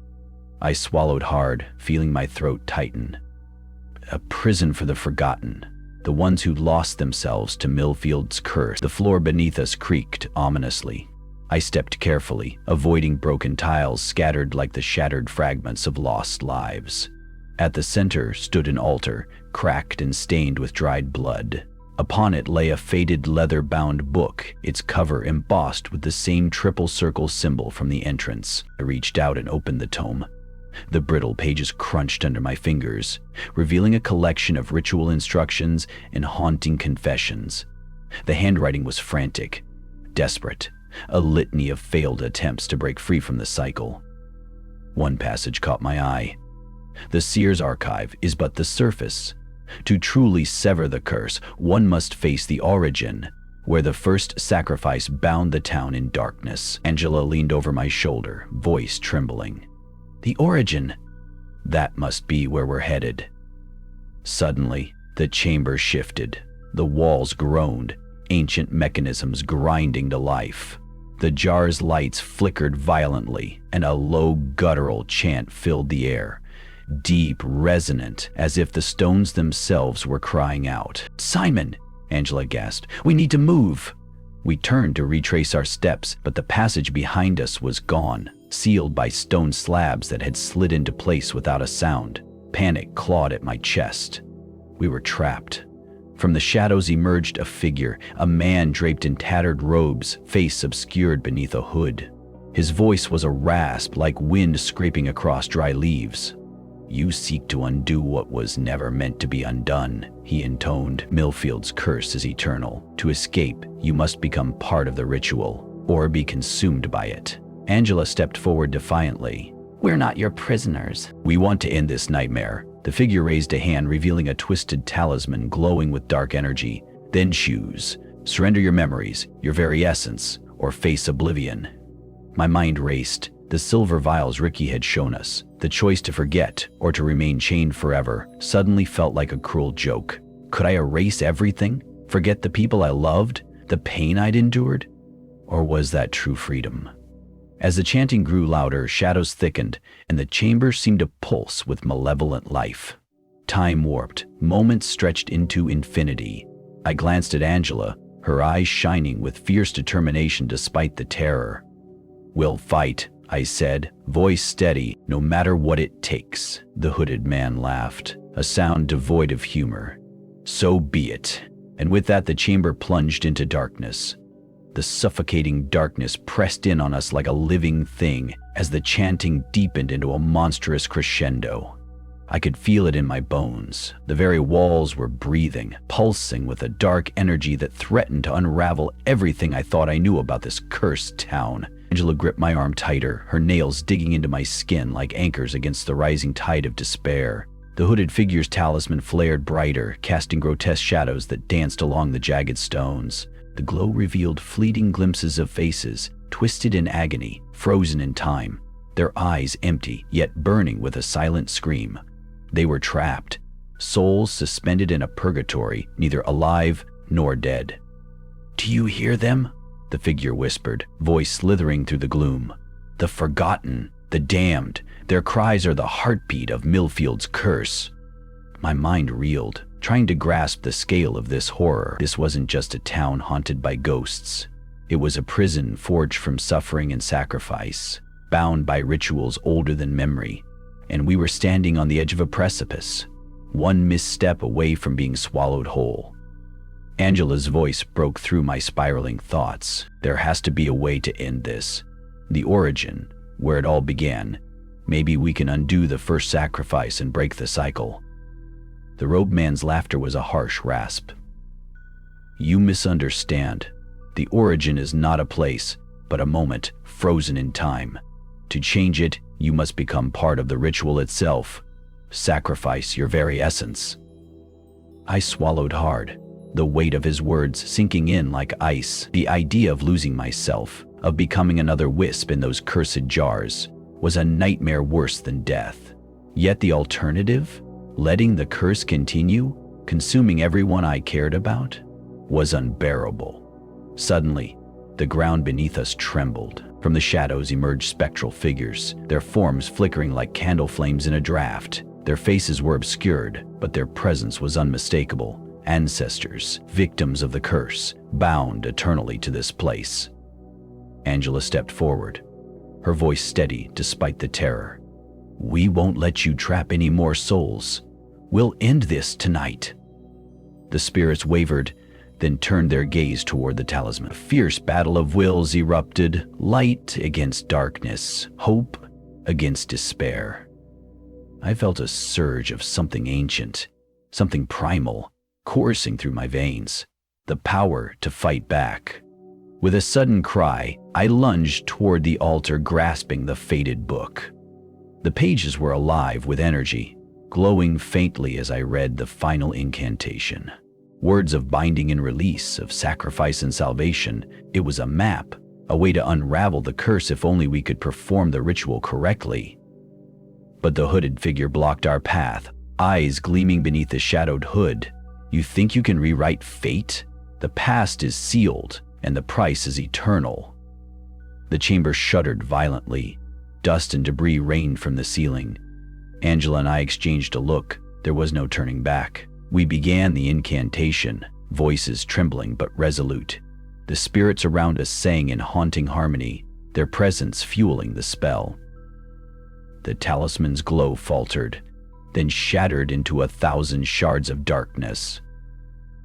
I swallowed hard, feeling my throat tighten. A prison for the forgotten, the ones who lost themselves to Millfield's curse. The floor beneath us creaked ominously. I stepped carefully, avoiding broken tiles scattered like the shattered fragments of lost lives. At the center stood an altar, cracked and stained with dried blood. Upon it lay a faded leather-bound book, its cover embossed with the same triple circle symbol from the entrance. I reached out and opened the tome. The brittle pages crunched under my fingers, revealing a collection of ritual instructions and haunting confessions. The handwriting was frantic, desperate, a litany of failed attempts to break free from the cycle. One passage caught my eye. The Seer's archive is but the surface. To truly sever the curse, one must face the origin, where the first sacrifice bound the town in darkness. Angela leaned over my shoulder, voice trembling. The origin? That must be where we're headed. Suddenly, the chamber shifted. The walls groaned, ancient mechanisms grinding to life. The jar's lights flickered violently, and a low guttural chant filled the air, deep, resonant, as if the stones themselves were crying out. "Simon!" Angela gasped. "We need to move!" We turned to retrace our steps, but the passage behind us was gone, sealed by stone slabs that had slid into place without a sound. Panic clawed at my chest. We were trapped. From the shadows emerged a figure, a man draped in tattered robes, face obscured beneath a hood. His voice was a rasp like wind scraping across dry leaves. "You seek to undo what was never meant to be undone," he intoned. "Millfield's curse is eternal. To escape, you must become part of the ritual, or be consumed by it." Angela stepped forward defiantly. "We're not your prisoners. We want to end this nightmare." The figure raised a hand, revealing a twisted talisman glowing with dark energy. "Then choose. Surrender your memories, your very essence, or face oblivion." My mind raced. The silver vials Ricky had shown us, the choice to forget or to remain chained forever, suddenly felt like a cruel joke. Could I erase everything? Forget the people I loved? The pain I'd endured? Or was that true freedom? As the chanting grew louder, shadows thickened, and the chamber seemed to pulse with malevolent life. Time warped, moments stretched into infinity. I glanced at Angela, her eyes shining with fierce determination despite the terror. "We'll fight," I said, voice steady, "no matter what it takes." The hooded man laughed, a sound devoid of humor. "So be it." And with that, the chamber plunged into darkness. The suffocating darkness pressed in on us like a living thing as the chanting deepened into a monstrous crescendo. I could feel it in my bones. The very walls were breathing, pulsing with a dark energy that threatened to unravel everything I thought I knew about this cursed town. Angela gripped my arm tighter, her nails digging into my skin like anchors against the rising tide of despair. The hooded figure's talisman flared brighter, casting grotesque shadows that danced along the jagged stones. The glow revealed fleeting glimpses of faces, twisted in agony, frozen in time, their eyes empty, yet burning with a silent scream. They were trapped, souls suspended in a purgatory, neither alive nor dead. "Do you hear them?" the figure whispered, voice slithering through the gloom. "The forgotten, the damned, their cries are the heartbeat of Millfield's curse." My mind reeled, trying to grasp the scale of this horror. This wasn't just a town haunted by ghosts. It was a prison forged from suffering and sacrifice, bound by rituals older than memory. And we were standing on the edge of a precipice, one misstep away from being swallowed whole. Angela's voice broke through my spiraling thoughts. "There has to be a way to end this. The origin, where it all began. Maybe we can undo the first sacrifice and break the cycle." The robed man's laughter was a harsh rasp. "You misunderstand. The origin is not a place, but a moment frozen in time. To change it, you must become part of the ritual itself. Sacrifice your very essence." I swallowed hard, the weight of his words sinking in like ice. The idea of losing myself, of becoming another wisp in those cursed jars, was a nightmare worse than death. Yet the alternative, letting the curse continue, consuming everyone I cared about, was unbearable. Suddenly, the ground beneath us trembled. From the shadows emerged spectral figures, their forms flickering like candle flames in a draft. Their faces were obscured, but their presence was unmistakable. Ancestors, victims of the curse, bound eternally to this place. Angela stepped forward, her voice steady despite the terror. "We won't let you trap any more souls. We'll end this tonight." The spirits wavered, then turned their gaze toward the talisman. A fierce battle of wills erupted, light against darkness, hope against despair. I felt a surge of something ancient, something primal, coursing through my veins, the power to fight back. With a sudden cry, I lunged toward the altar, grasping the fated book. The pages were alive with energy, glowing faintly as I read the final incantation. Words of binding and release, of sacrifice and salvation. It was a map, a way to unravel the curse if only we could perform the ritual correctly. But the hooded figure blocked our path, eyes gleaming beneath the shadowed hood. "You think you can rewrite fate?" The past is sealed, and the price is eternal. The chamber shuddered violently. Dust and debris rained from the ceiling. Angela and I exchanged a look. There was no turning back. We began the incantation, voices trembling but resolute. The spirits around us sang in haunting harmony, their presence fueling the spell. The talisman's glow faltered, then shattered into 1,000 shards of darkness.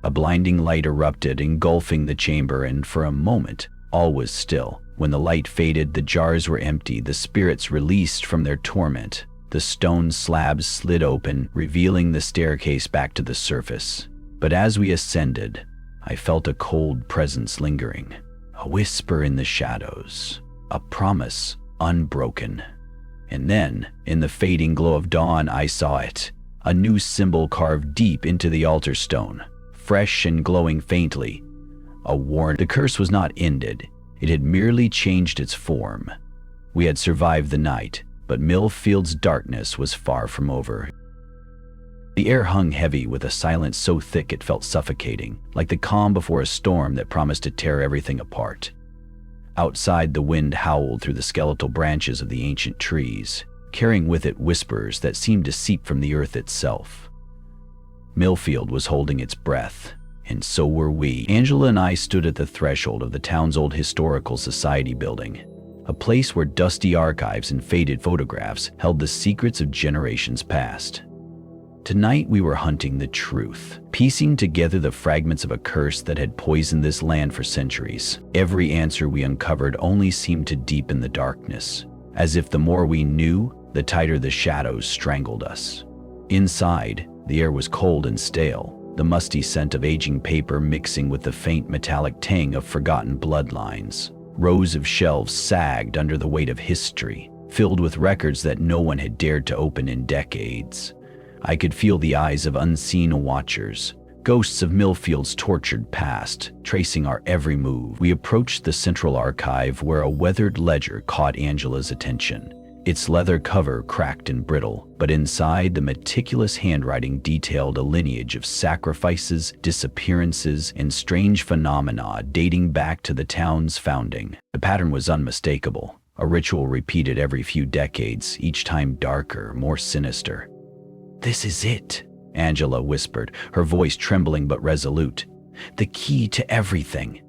A blinding light erupted, engulfing the chamber, and for a moment, all was still. When the light faded, the jars were empty, the spirits released from their torment. The stone slabs slid open, revealing the staircase back to the surface. But as we ascended, I felt a cold presence lingering, a whisper in the shadows, a promise unbroken. And then, in the fading glow of dawn, I saw it, a new symbol carved deep into the altar stone, fresh and glowing faintly. A warning. The curse was not ended. It had merely changed its form. We had survived the night, but Millfield's darkness was far from over. The air hung heavy with a silence so thick it felt suffocating, like the calm before a storm that promised to tear everything apart. Outside, the wind howled through the skeletal branches of the ancient trees, carrying with it whispers that seemed to seep from the earth itself. Millfield was holding its breath, and so were we. Angela and I stood at the threshold of the town's old historical society building, a place where dusty archives and faded photographs held the secrets of generations past. Tonight we were hunting the truth, piecing together the fragments of a curse that had poisoned this land for centuries. Every answer we uncovered only seemed to deepen the darkness, as if the more we knew, the tighter the shadows strangled us. Inside, the air was cold and stale, the musty scent of aging paper mixing with the faint metallic tang of forgotten bloodlines. Rows of shelves sagged under the weight of history, filled with records that no one had dared to open in decades. I could feel the eyes of unseen watchers, ghosts of Millfield's tortured past, tracing our every move. We approached the central archive where a weathered ledger caught Angela's attention. Its leather cover cracked and brittle, but inside the meticulous handwriting detailed a lineage of sacrifices, disappearances, and strange phenomena dating back to the town's founding. The pattern was unmistakable, a ritual repeated every few decades, each time darker, more sinister. "This is it," Angela whispered, her voice trembling but resolute. "The key to everything."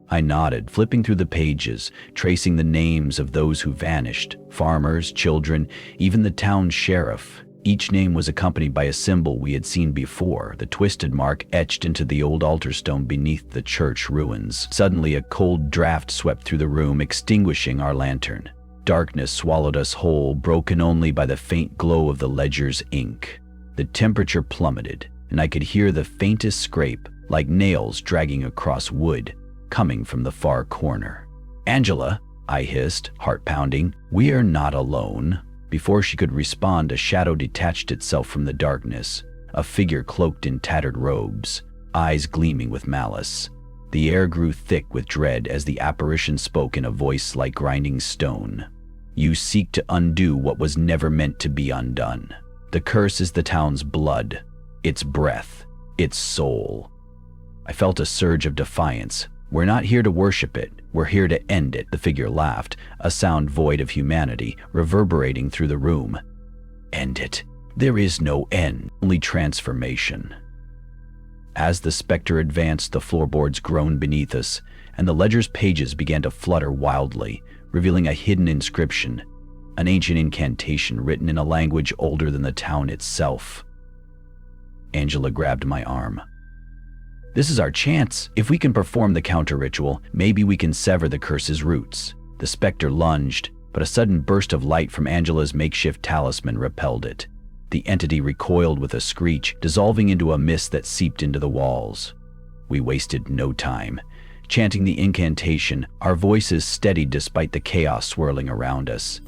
I nodded, flipping through the pages, tracing the names of those who vanished, farmers, children, even the town sheriff. Each name was accompanied by a symbol we had seen before, the twisted mark etched into the old altar stone beneath the church ruins. Suddenly, a cold draft swept through the room, extinguishing our lantern. Darkness swallowed us whole, broken only by the faint glow of the ledger's ink. The temperature plummeted, and I could hear the faintest scrape, like nails dragging across wood, coming from the far corner. "Angela," I hissed, heart pounding, "we are not alone." Before she could respond, a shadow detached itself from the darkness, a figure cloaked in tattered robes, eyes gleaming with malice. The air grew thick with dread as the apparition spoke in a voice like grinding stone. "You seek to undo what was never meant to be undone. The curse is the town's blood, its breath, its soul." I felt a surge of defiance. "We're not here to worship it, we're here to end it," the figure laughed, a sound void of humanity reverberating through the room. "End it? There is no end, only transformation." As the specter advanced, the floorboards groaned beneath us, and the ledger's pages began to flutter wildly, revealing a hidden inscription, an ancient incantation written in a language older than the town itself. Angela grabbed my arm. "This is our chance. If we can perform the counter-ritual, maybe we can sever the curse's roots." The specter lunged, but a sudden burst of light from Angela's makeshift talisman repelled it. The entity recoiled with a screech, dissolving into a mist that seeped into the walls. We wasted no time. Chanting the incantation, our voices steadied despite the chaos swirling around us.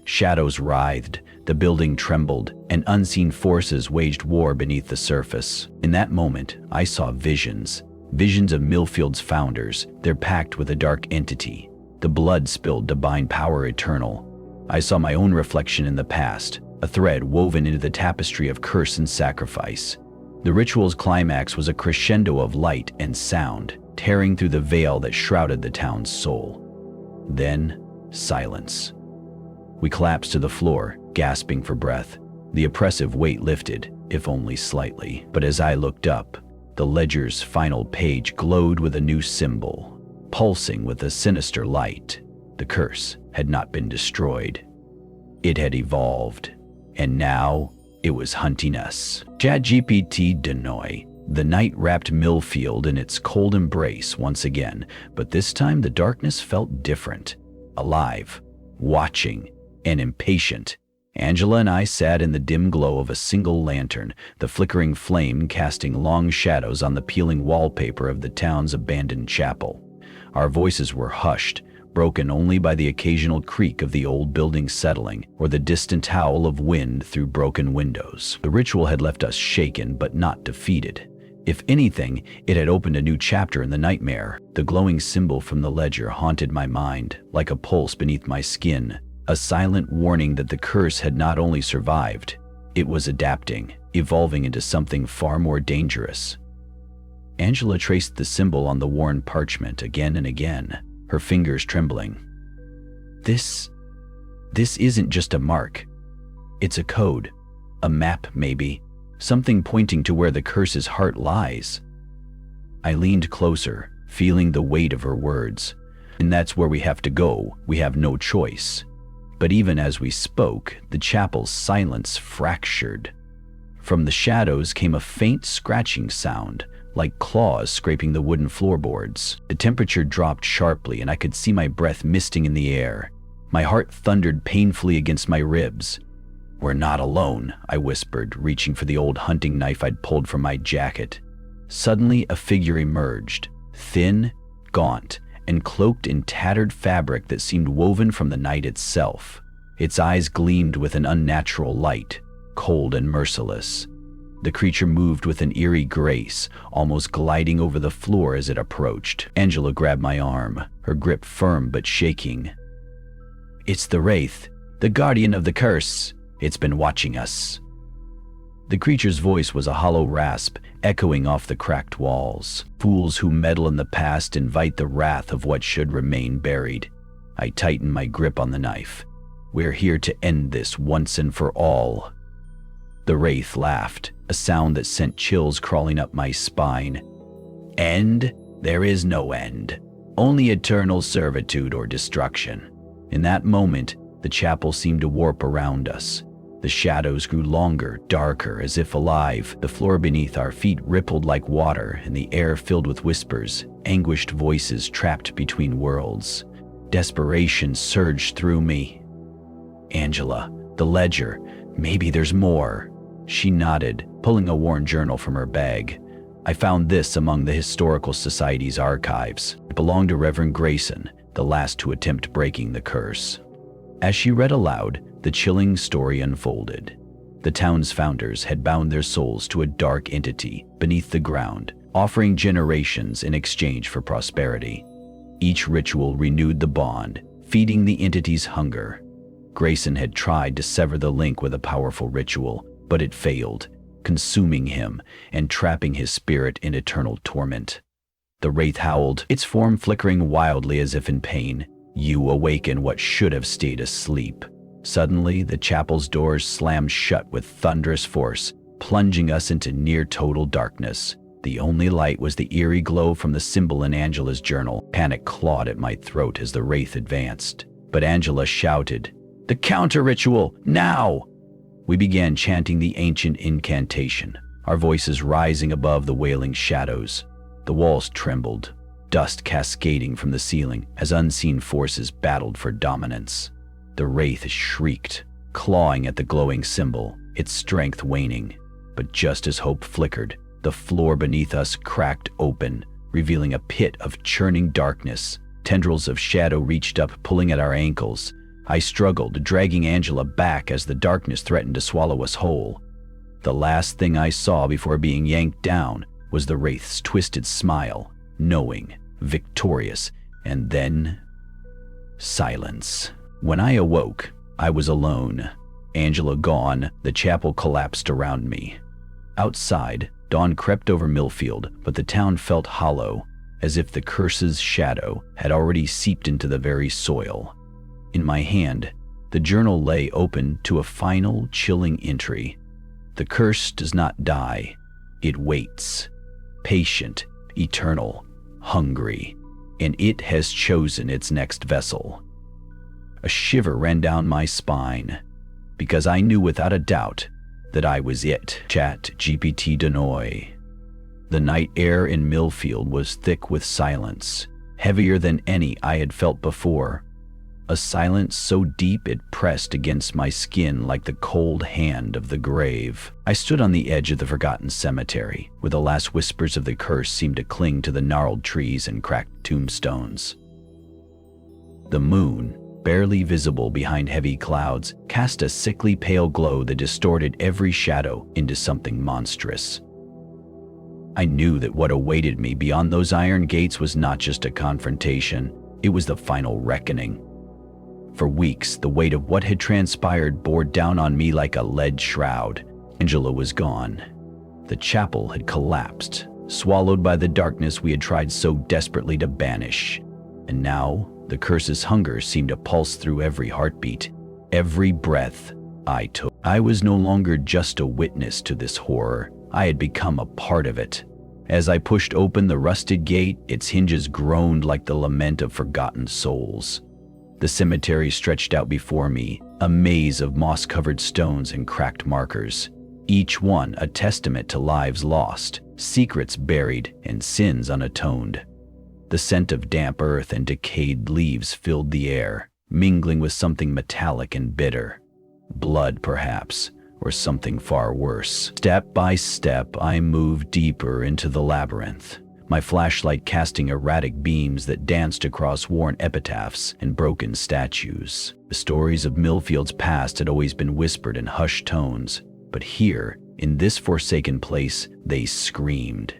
Shadows writhed, the building trembled, and unseen forces waged war beneath the surface. In that moment, I saw visions of Millfield's founders, their pact with a dark entity, the blood-spilled divine power eternal. I saw my own reflection in the past, a thread woven into the tapestry of curse and sacrifice. The ritual's climax was a crescendo of light and sound, tearing through the veil that shrouded the town's soul. Then, silence. We collapsed to the floor, gasping for breath. The oppressive weight lifted, if only slightly. But as I looked up, the ledger's final page glowed with a new symbol, pulsing with a sinister light. The curse had not been destroyed. It had evolved, and now it was hunting us. ChatGPT Denoy. The night wrapped Millfield in its cold embrace once again, but this time the darkness felt different. Alive, watching, and impatient. Angela and I sat in the dim glow of a single lantern, the flickering flame casting long shadows on the peeling wallpaper of the town's abandoned chapel. Our voices were hushed, broken only by the occasional creak of the old building settling or the distant howl of wind through broken windows. The ritual had left us shaken but not defeated. If anything, it had opened a new chapter in the nightmare. The glowing symbol from the ledger haunted my mind, like a pulse beneath my skin, a silent warning that the curse had not only survived, it was adapting, evolving into something far more dangerous. Angela traced the symbol on the worn parchment again and again, her fingers trembling. This isn't just a mark. It's a code, a map maybe, something pointing to where the curse's heart lies. I leaned closer, feeling the weight of her words. And that's where we have to go, we have no choice. But even as we spoke, the chapel's silence fractured. From the shadows came a faint scratching sound, like claws scraping the wooden floorboards. The temperature dropped sharply and I could see my breath misting in the air. My heart thundered painfully against my ribs. "We're not alone," I whispered, reaching for the old hunting knife I'd pulled from my jacket. Suddenly, a figure emerged, thin, gaunt, and cloaked in tattered fabric that seemed woven from the night itself. Its eyes gleamed with an unnatural light, cold and merciless. The creature moved with an eerie grace, almost gliding over the floor as it approached. Angela grabbed my arm, her grip firm but shaking. "It's the Wraith, the guardian of the curse. It's been watching us." The creature's voice was a hollow rasp, echoing off the cracked walls. Fools who meddle in the past invite the wrath of what should remain buried. I tightened my grip on the knife. "We're here to end this once and for all." The Wraith laughed, a sound that sent chills crawling up my spine. "End? There is no end. Only eternal servitude or destruction." In that moment, the chapel seemed to warp around us. The shadows grew longer, darker, as if alive. The floor beneath our feet rippled like water, and the air filled with whispers, anguished voices trapped between worlds. Desperation surged through me. "Angela, the ledger. Maybe there's more." She nodded, pulling a worn journal from her bag. "I found this among the Historical Society's archives. It belonged to Reverend Grayson, the last to attempt breaking the curse." As she read aloud, the chilling story unfolded. The town's founders had bound their souls to a dark entity beneath the ground, offering generations in exchange for prosperity. Each ritual renewed the bond, feeding the entity's hunger. Grayson had tried to sever the link with a powerful ritual, but it failed, consuming him and trapping his spirit in eternal torment. The Wraith howled, its form flickering wildly as if in pain. "You awaken what should have stayed asleep." Suddenly, the chapel's doors slammed shut with thunderous force, plunging us into near-total darkness. The only light was the eerie glow from the symbol in Angela's journal. Panic clawed at my throat as the Wraith advanced. But Angela shouted, "The counter-ritual, now!" We began chanting the ancient incantation, our voices rising above the wailing shadows. The walls trembled, dust cascading from the ceiling as unseen forces battled for dominance. The Wraith shrieked, clawing at the glowing symbol, its strength waning. But just as hope flickered, the floor beneath us cracked open, revealing a pit of churning darkness. Tendrils of shadow reached up, pulling at our ankles. I struggled, dragging Angela back as the darkness threatened to swallow us whole. The last thing I saw before being yanked down was the Wraith's twisted smile, knowing, victorious, and then silence. When I awoke, I was alone. Angela gone, the chapel collapsed around me. Outside, Dawn crept over Millfield, but the town felt hollow, as if the curse's shadow had already seeped into the very soil. In my hand, the journal lay open to a final, chilling entry. The curse does not die. It waits. Patient, eternal, hungry, and it has chosen its next vessel. A shiver ran down my spine, because I knew without a doubt that I was it. Chat GPT Denoy. The night air in Millfield was thick with silence, heavier than any I had felt before. A silence so deep it pressed against my skin like the cold hand of the grave. I stood on the edge of the forgotten cemetery, where the last whispers of the curse seemed to cling to the gnarled trees and cracked tombstones. The moon, barely visible behind heavy clouds, cast a sickly pale glow that distorted every shadow into something monstrous. I knew that what awaited me beyond those iron gates was not just a confrontation, it was the final reckoning. For weeks, the weight of what had transpired bore down on me like a lead shroud. Angela was gone. The chapel had collapsed, swallowed by the darkness we had tried so desperately to banish. And now, the curse's hunger seemed to pulse through every heartbeat, every breath I took. I was no longer just a witness to this horror. I had become a part of it. As I pushed open the rusted gate, its hinges groaned like the lament of forgotten souls. The cemetery stretched out before me, a maze of moss-covered stones and cracked markers, each one a testament to lives lost, secrets buried, and sins unatoned. The scent of damp earth and decayed leaves filled the air, mingling with something metallic and bitter. Blood, perhaps, or something far worse. Step by step, I moved deeper into the labyrinth, my flashlight casting erratic beams that danced across worn epitaphs and broken statues. The stories of Millfield's past had always been whispered in hushed tones, but here, in this forsaken place, they screamed.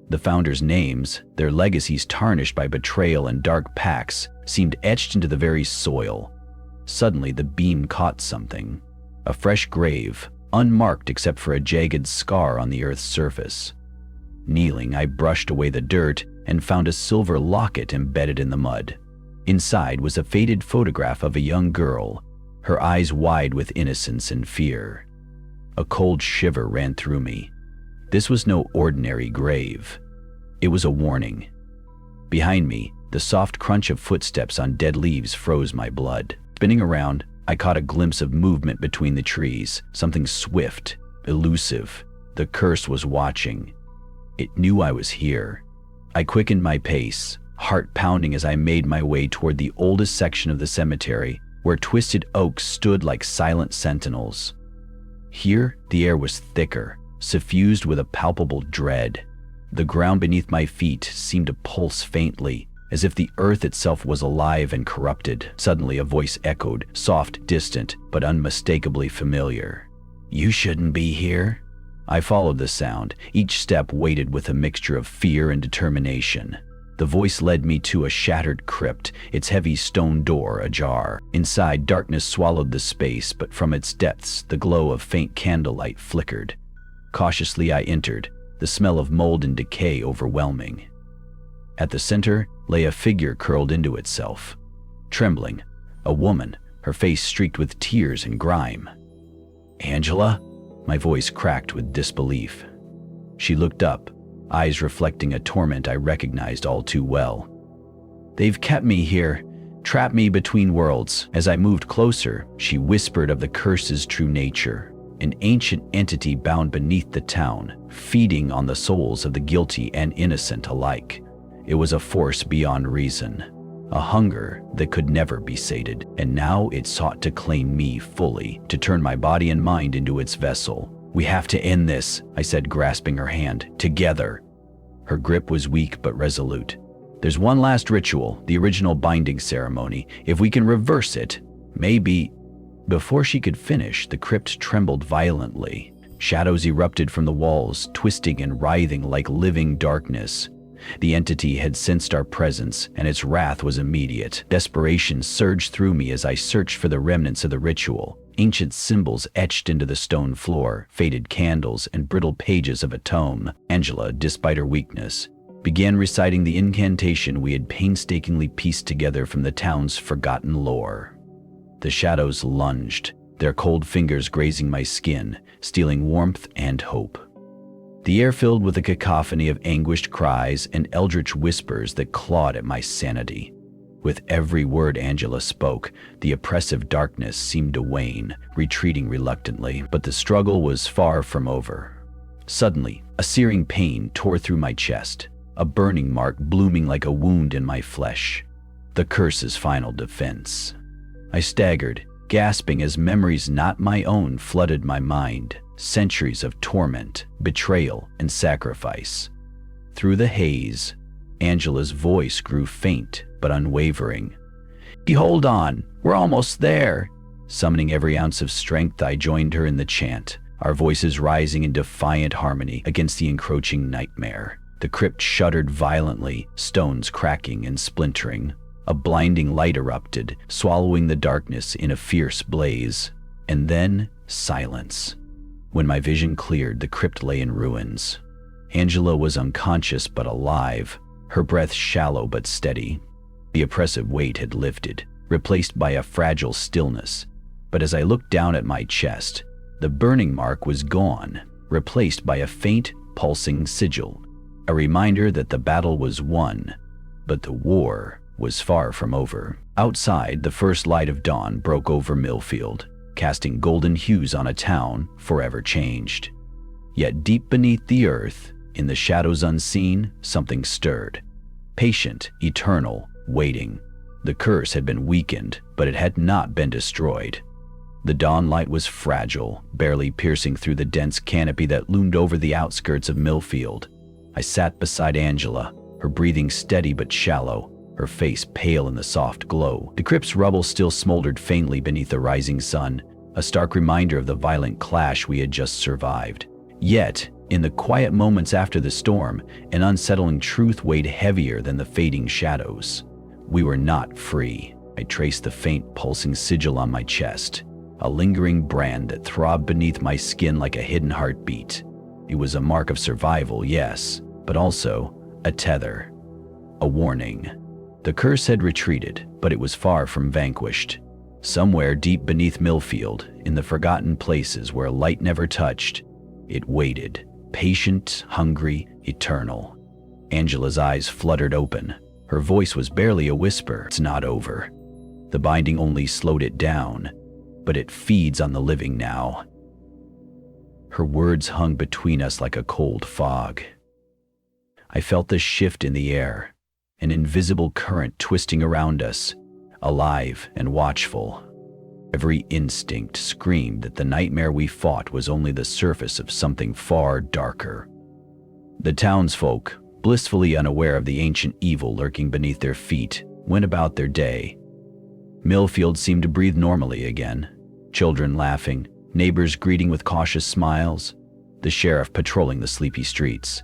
The founders' names, their legacies tarnished by betrayal and dark pacts, seemed etched into the very soil. Suddenly, the beam caught something. A fresh grave, unmarked except for a jagged scar on the earth's surface. Kneeling, I brushed away the dirt and found a silver locket embedded in the mud. Inside was a faded photograph of a young girl, her eyes wide with innocence and fear. A cold shiver ran through me. This was no ordinary grave. It was a warning. Behind me, the soft crunch of footsteps on dead leaves froze my blood. Spinning around, I caught a glimpse of movement between the trees, something swift, elusive. The curse was watching. It knew I was here. I quickened my pace, heart pounding as I made my way toward the oldest section of the cemetery, where twisted oaks stood like silent sentinels. Here, the air was thicker, suffused with a palpable dread. The ground beneath my feet seemed to pulse faintly, as if the earth itself was alive and corrupted. Suddenly a voice echoed, soft, distant, but unmistakably familiar. "You shouldn't be here." I followed the sound, each step weighted with a mixture of fear and determination. The voice led me to a shattered crypt, its heavy stone door ajar. Inside, darkness swallowed the space, but from its depths, the glow of faint candlelight flickered. Cautiously I entered, the smell of mold and decay overwhelming. At the center lay a figure curled into itself. Trembling, a woman, her face streaked with tears and grime. "Angela?" My voice cracked with disbelief. She looked up, eyes reflecting a torment I recognized all too well. "They've kept me here, trapped me between worlds." As I moved closer, she whispered of the curse's true nature, an ancient entity bound beneath the town, feeding on the souls of the guilty and innocent alike. It was a force beyond reason, a hunger that could never be sated, and now it sought to claim me fully, to turn my body and mind into its vessel. "We have to end this," I said, grasping her hand. "Together." Her grip was weak but resolute. "There's one last ritual, the original binding ceremony. If we can reverse it, maybe—" Before she could finish, the crypt trembled violently. Shadows erupted from the walls, twisting and writhing like living darkness. The entity had sensed our presence, and its wrath was immediate. Desperation surged through me as I searched for the remnants of the ritual, ancient symbols etched into the stone floor, faded candles, and brittle pages of a tome. Angela, despite her weakness, began reciting the incantation we had painstakingly pieced together from the town's forgotten lore. The shadows lunged, their cold fingers grazing my skin, stealing warmth and hope. The air filled with a cacophony of anguished cries and eldritch whispers that clawed at my sanity. With every word Angela spoke, the oppressive darkness seemed to wane, retreating reluctantly, but the struggle was far from over. Suddenly, a searing pain tore through my chest, a burning mark blooming like a wound in my flesh. The curse's final defense. I staggered, gasping as memories not my own flooded my mind, centuries of torment, betrayal, and sacrifice. Through the haze, Angela's voice grew faint but unwavering. "Hold on, we're almost there." Summoning every ounce of strength, I joined her in the chant, our voices rising in defiant harmony against the encroaching nightmare. The crypt shuddered violently, stones cracking and splintering. A blinding light erupted, swallowing the darkness in a fierce blaze. And then, silence. When my vision cleared, the crypt lay in ruins. Angela was unconscious but alive, her breath shallow but steady. The oppressive weight had lifted, replaced by a fragile stillness. But as I looked down at my chest, the burning mark was gone, replaced by a faint, pulsing sigil, a reminder that the battle was won, but the war was far from over. Outside, the first light of dawn broke over Millfield, casting golden hues on a town forever changed. Yet deep beneath the earth, in the shadows unseen, something stirred. Patient, eternal, waiting. The curse had been weakened, but it had not been destroyed. The dawn light was fragile, barely piercing through the dense canopy that loomed over the outskirts of Millfield. I sat beside Angela, her breathing steady but shallow, her face pale in the soft glow. The crypt's rubble still smoldered faintly beneath the rising sun, a stark reminder of the violent clash we had just survived. Yet, in the quiet moments after the storm, an unsettling truth weighed heavier than the fading shadows. We were not free. I traced the faint, pulsing sigil on my chest, a lingering brand that throbbed beneath my skin like a hidden heartbeat. It was a mark of survival, yes, but also a tether, a warning. The curse had retreated, but it was far from vanquished. Somewhere deep beneath Millfield, in the forgotten places where light never touched, it waited, patient, hungry, eternal. Angela's eyes fluttered open. Her voice was barely a whisper. "It's not over. The binding only slowed it down, but it feeds on the living now." Her words hung between us like a cold fog. I felt the shift in the air, an invisible current twisting around us, alive and watchful. Every instinct screamed that the nightmare we fought was only the surface of something far darker. The townsfolk, blissfully unaware of the ancient evil lurking beneath their feet, went about their day. Millfield seemed to breathe normally again, children laughing, neighbors greeting with cautious smiles, the sheriff patrolling the sleepy streets.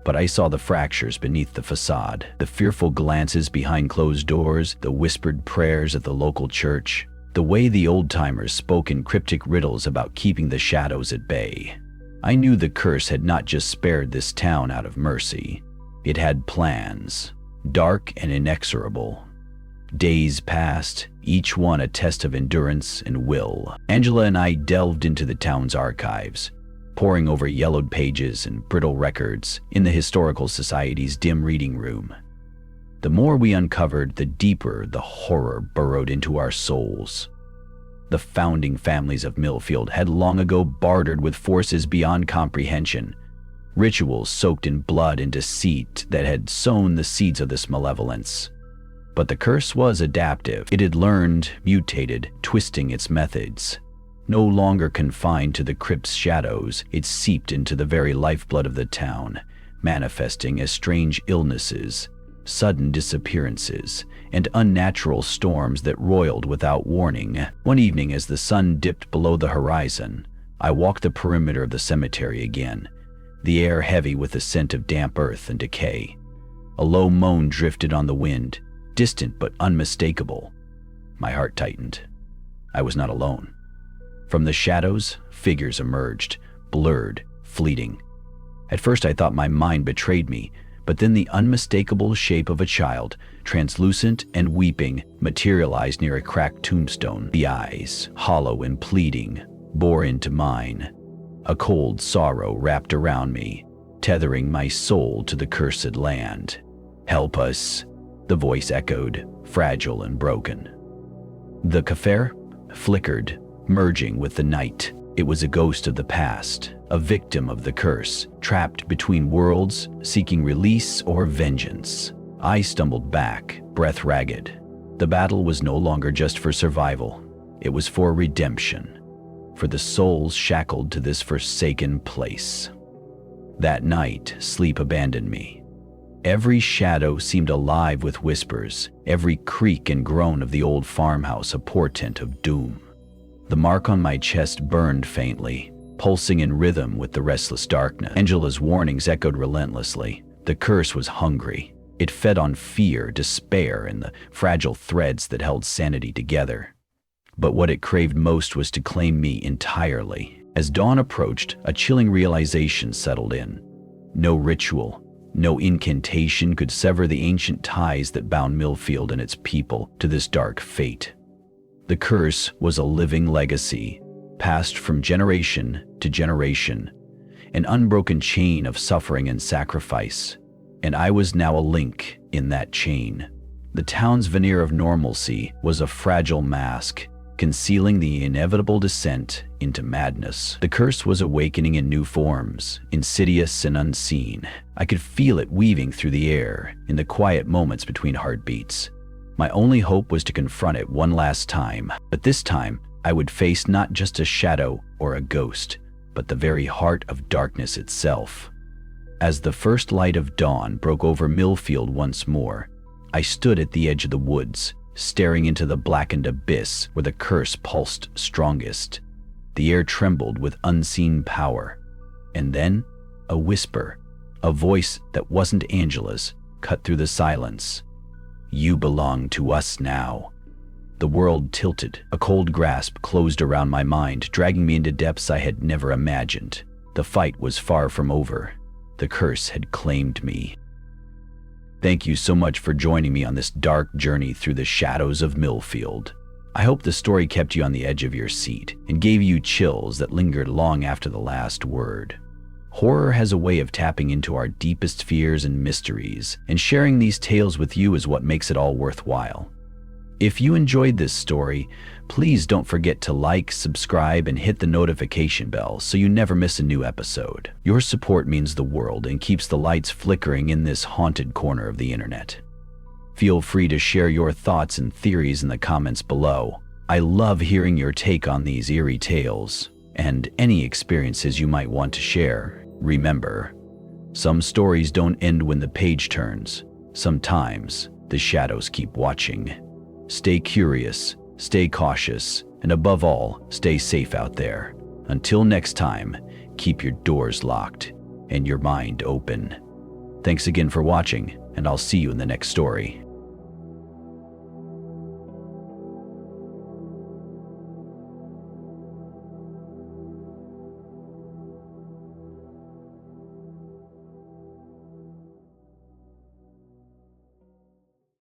But I saw the fractures beneath the facade, the fearful glances behind closed doors, the whispered prayers at the local church, the way the old-timers spoke in cryptic riddles about keeping the shadows at bay. I knew the curse had not just spared this town out of mercy. It had plans, dark and inexorable. Days passed, each one a test of endurance and will. Angela and I delved into the town's archives, poring over yellowed pages and brittle records in the Historical Society's dim reading room. The more we uncovered, the deeper the horror burrowed into our souls. The founding families of Millfield had long ago bartered with forces beyond comprehension, rituals soaked in blood and deceit that had sown the seeds of this malevolence. But the curse was adaptive. It had learned, mutated, twisting its methods. No longer confined to the crypt's shadows, it seeped into the very lifeblood of the town, manifesting as strange illnesses, sudden disappearances, and unnatural storms that roiled without warning. One evening, as the sun dipped below the horizon, I walked the perimeter of the cemetery again, the air heavy with the scent of damp earth and decay. A low moan drifted on the wind, distant but unmistakable. My heart tightened. I was not alone. From the shadows, figures emerged, blurred, fleeting. At first I thought my mind betrayed me, but then the unmistakable shape of a child, translucent and weeping, materialized near a cracked tombstone. The eyes, hollow and pleading, bore into mine. A cold sorrow wrapped around me, tethering my soul to the cursed land. "Help us," the voice echoed, fragile and broken. The kafir flickered, merging with the night. It was a ghost of the past, a victim of the curse, trapped between worlds, seeking release or vengeance. I stumbled back, breath ragged. The battle was no longer just for survival. It was for redemption, for the souls shackled to this forsaken place. That night, sleep abandoned me. Every shadow seemed alive with whispers, every creak and groan of the old farmhouse a portent of doom. The mark on my chest burned faintly, pulsing in rhythm with the restless darkness. Angela's warnings echoed relentlessly. The curse was hungry. It fed on fear, despair, and the fragile threads that held sanity together. But what it craved most was to claim me entirely. As dawn approached, a chilling realization settled in. No ritual, no incantation could sever the ancient ties that bound Millfield and its people to this dark fate. The curse was a living legacy, passed from generation to generation, an unbroken chain of suffering and sacrifice, and I was now a link in that chain. The town's veneer of normalcy was a fragile mask, concealing the inevitable descent into madness. The curse was awakening in new forms, insidious and unseen. I could feel it weaving through the air, in the quiet moments between heartbeats. My only hope was to confront it one last time, but this time I would face not just a shadow or a ghost, but the very heart of darkness itself. As the first light of dawn broke over Millfield once more, I stood at the edge of the woods, staring into the blackened abyss where the curse pulsed strongest. The air trembled with unseen power. And then, a whisper, a voice that wasn't Angela's, cut through the silence. "You belong to us now." The world tilted. A cold grasp closed around my mind, dragging me into depths I had never imagined. The fight was far from over. The curse had claimed me. Thank you so much for joining me on this dark journey through the shadows of Millfield. I hope the story kept you on the edge of your seat and gave you chills that lingered long after the last word. Horror has a way of tapping into our deepest fears and mysteries, and sharing these tales with you is what makes it all worthwhile. If you enjoyed this story, please don't forget to like, subscribe, and hit the notification bell so you never miss a new episode. Your support means the world and keeps the lights flickering in this haunted corner of the internet. Feel free to share your thoughts and theories in the comments below. I love hearing your take on these eerie tales, and any experiences you might want to share. Remember, some stories don't end when the page turns. Sometimes the shadows keep watching. Stay curious, stay cautious, and above all, stay safe out there. Until next time, keep your doors locked and your mind open. Thanks again for watching, and I'll see you in the next story.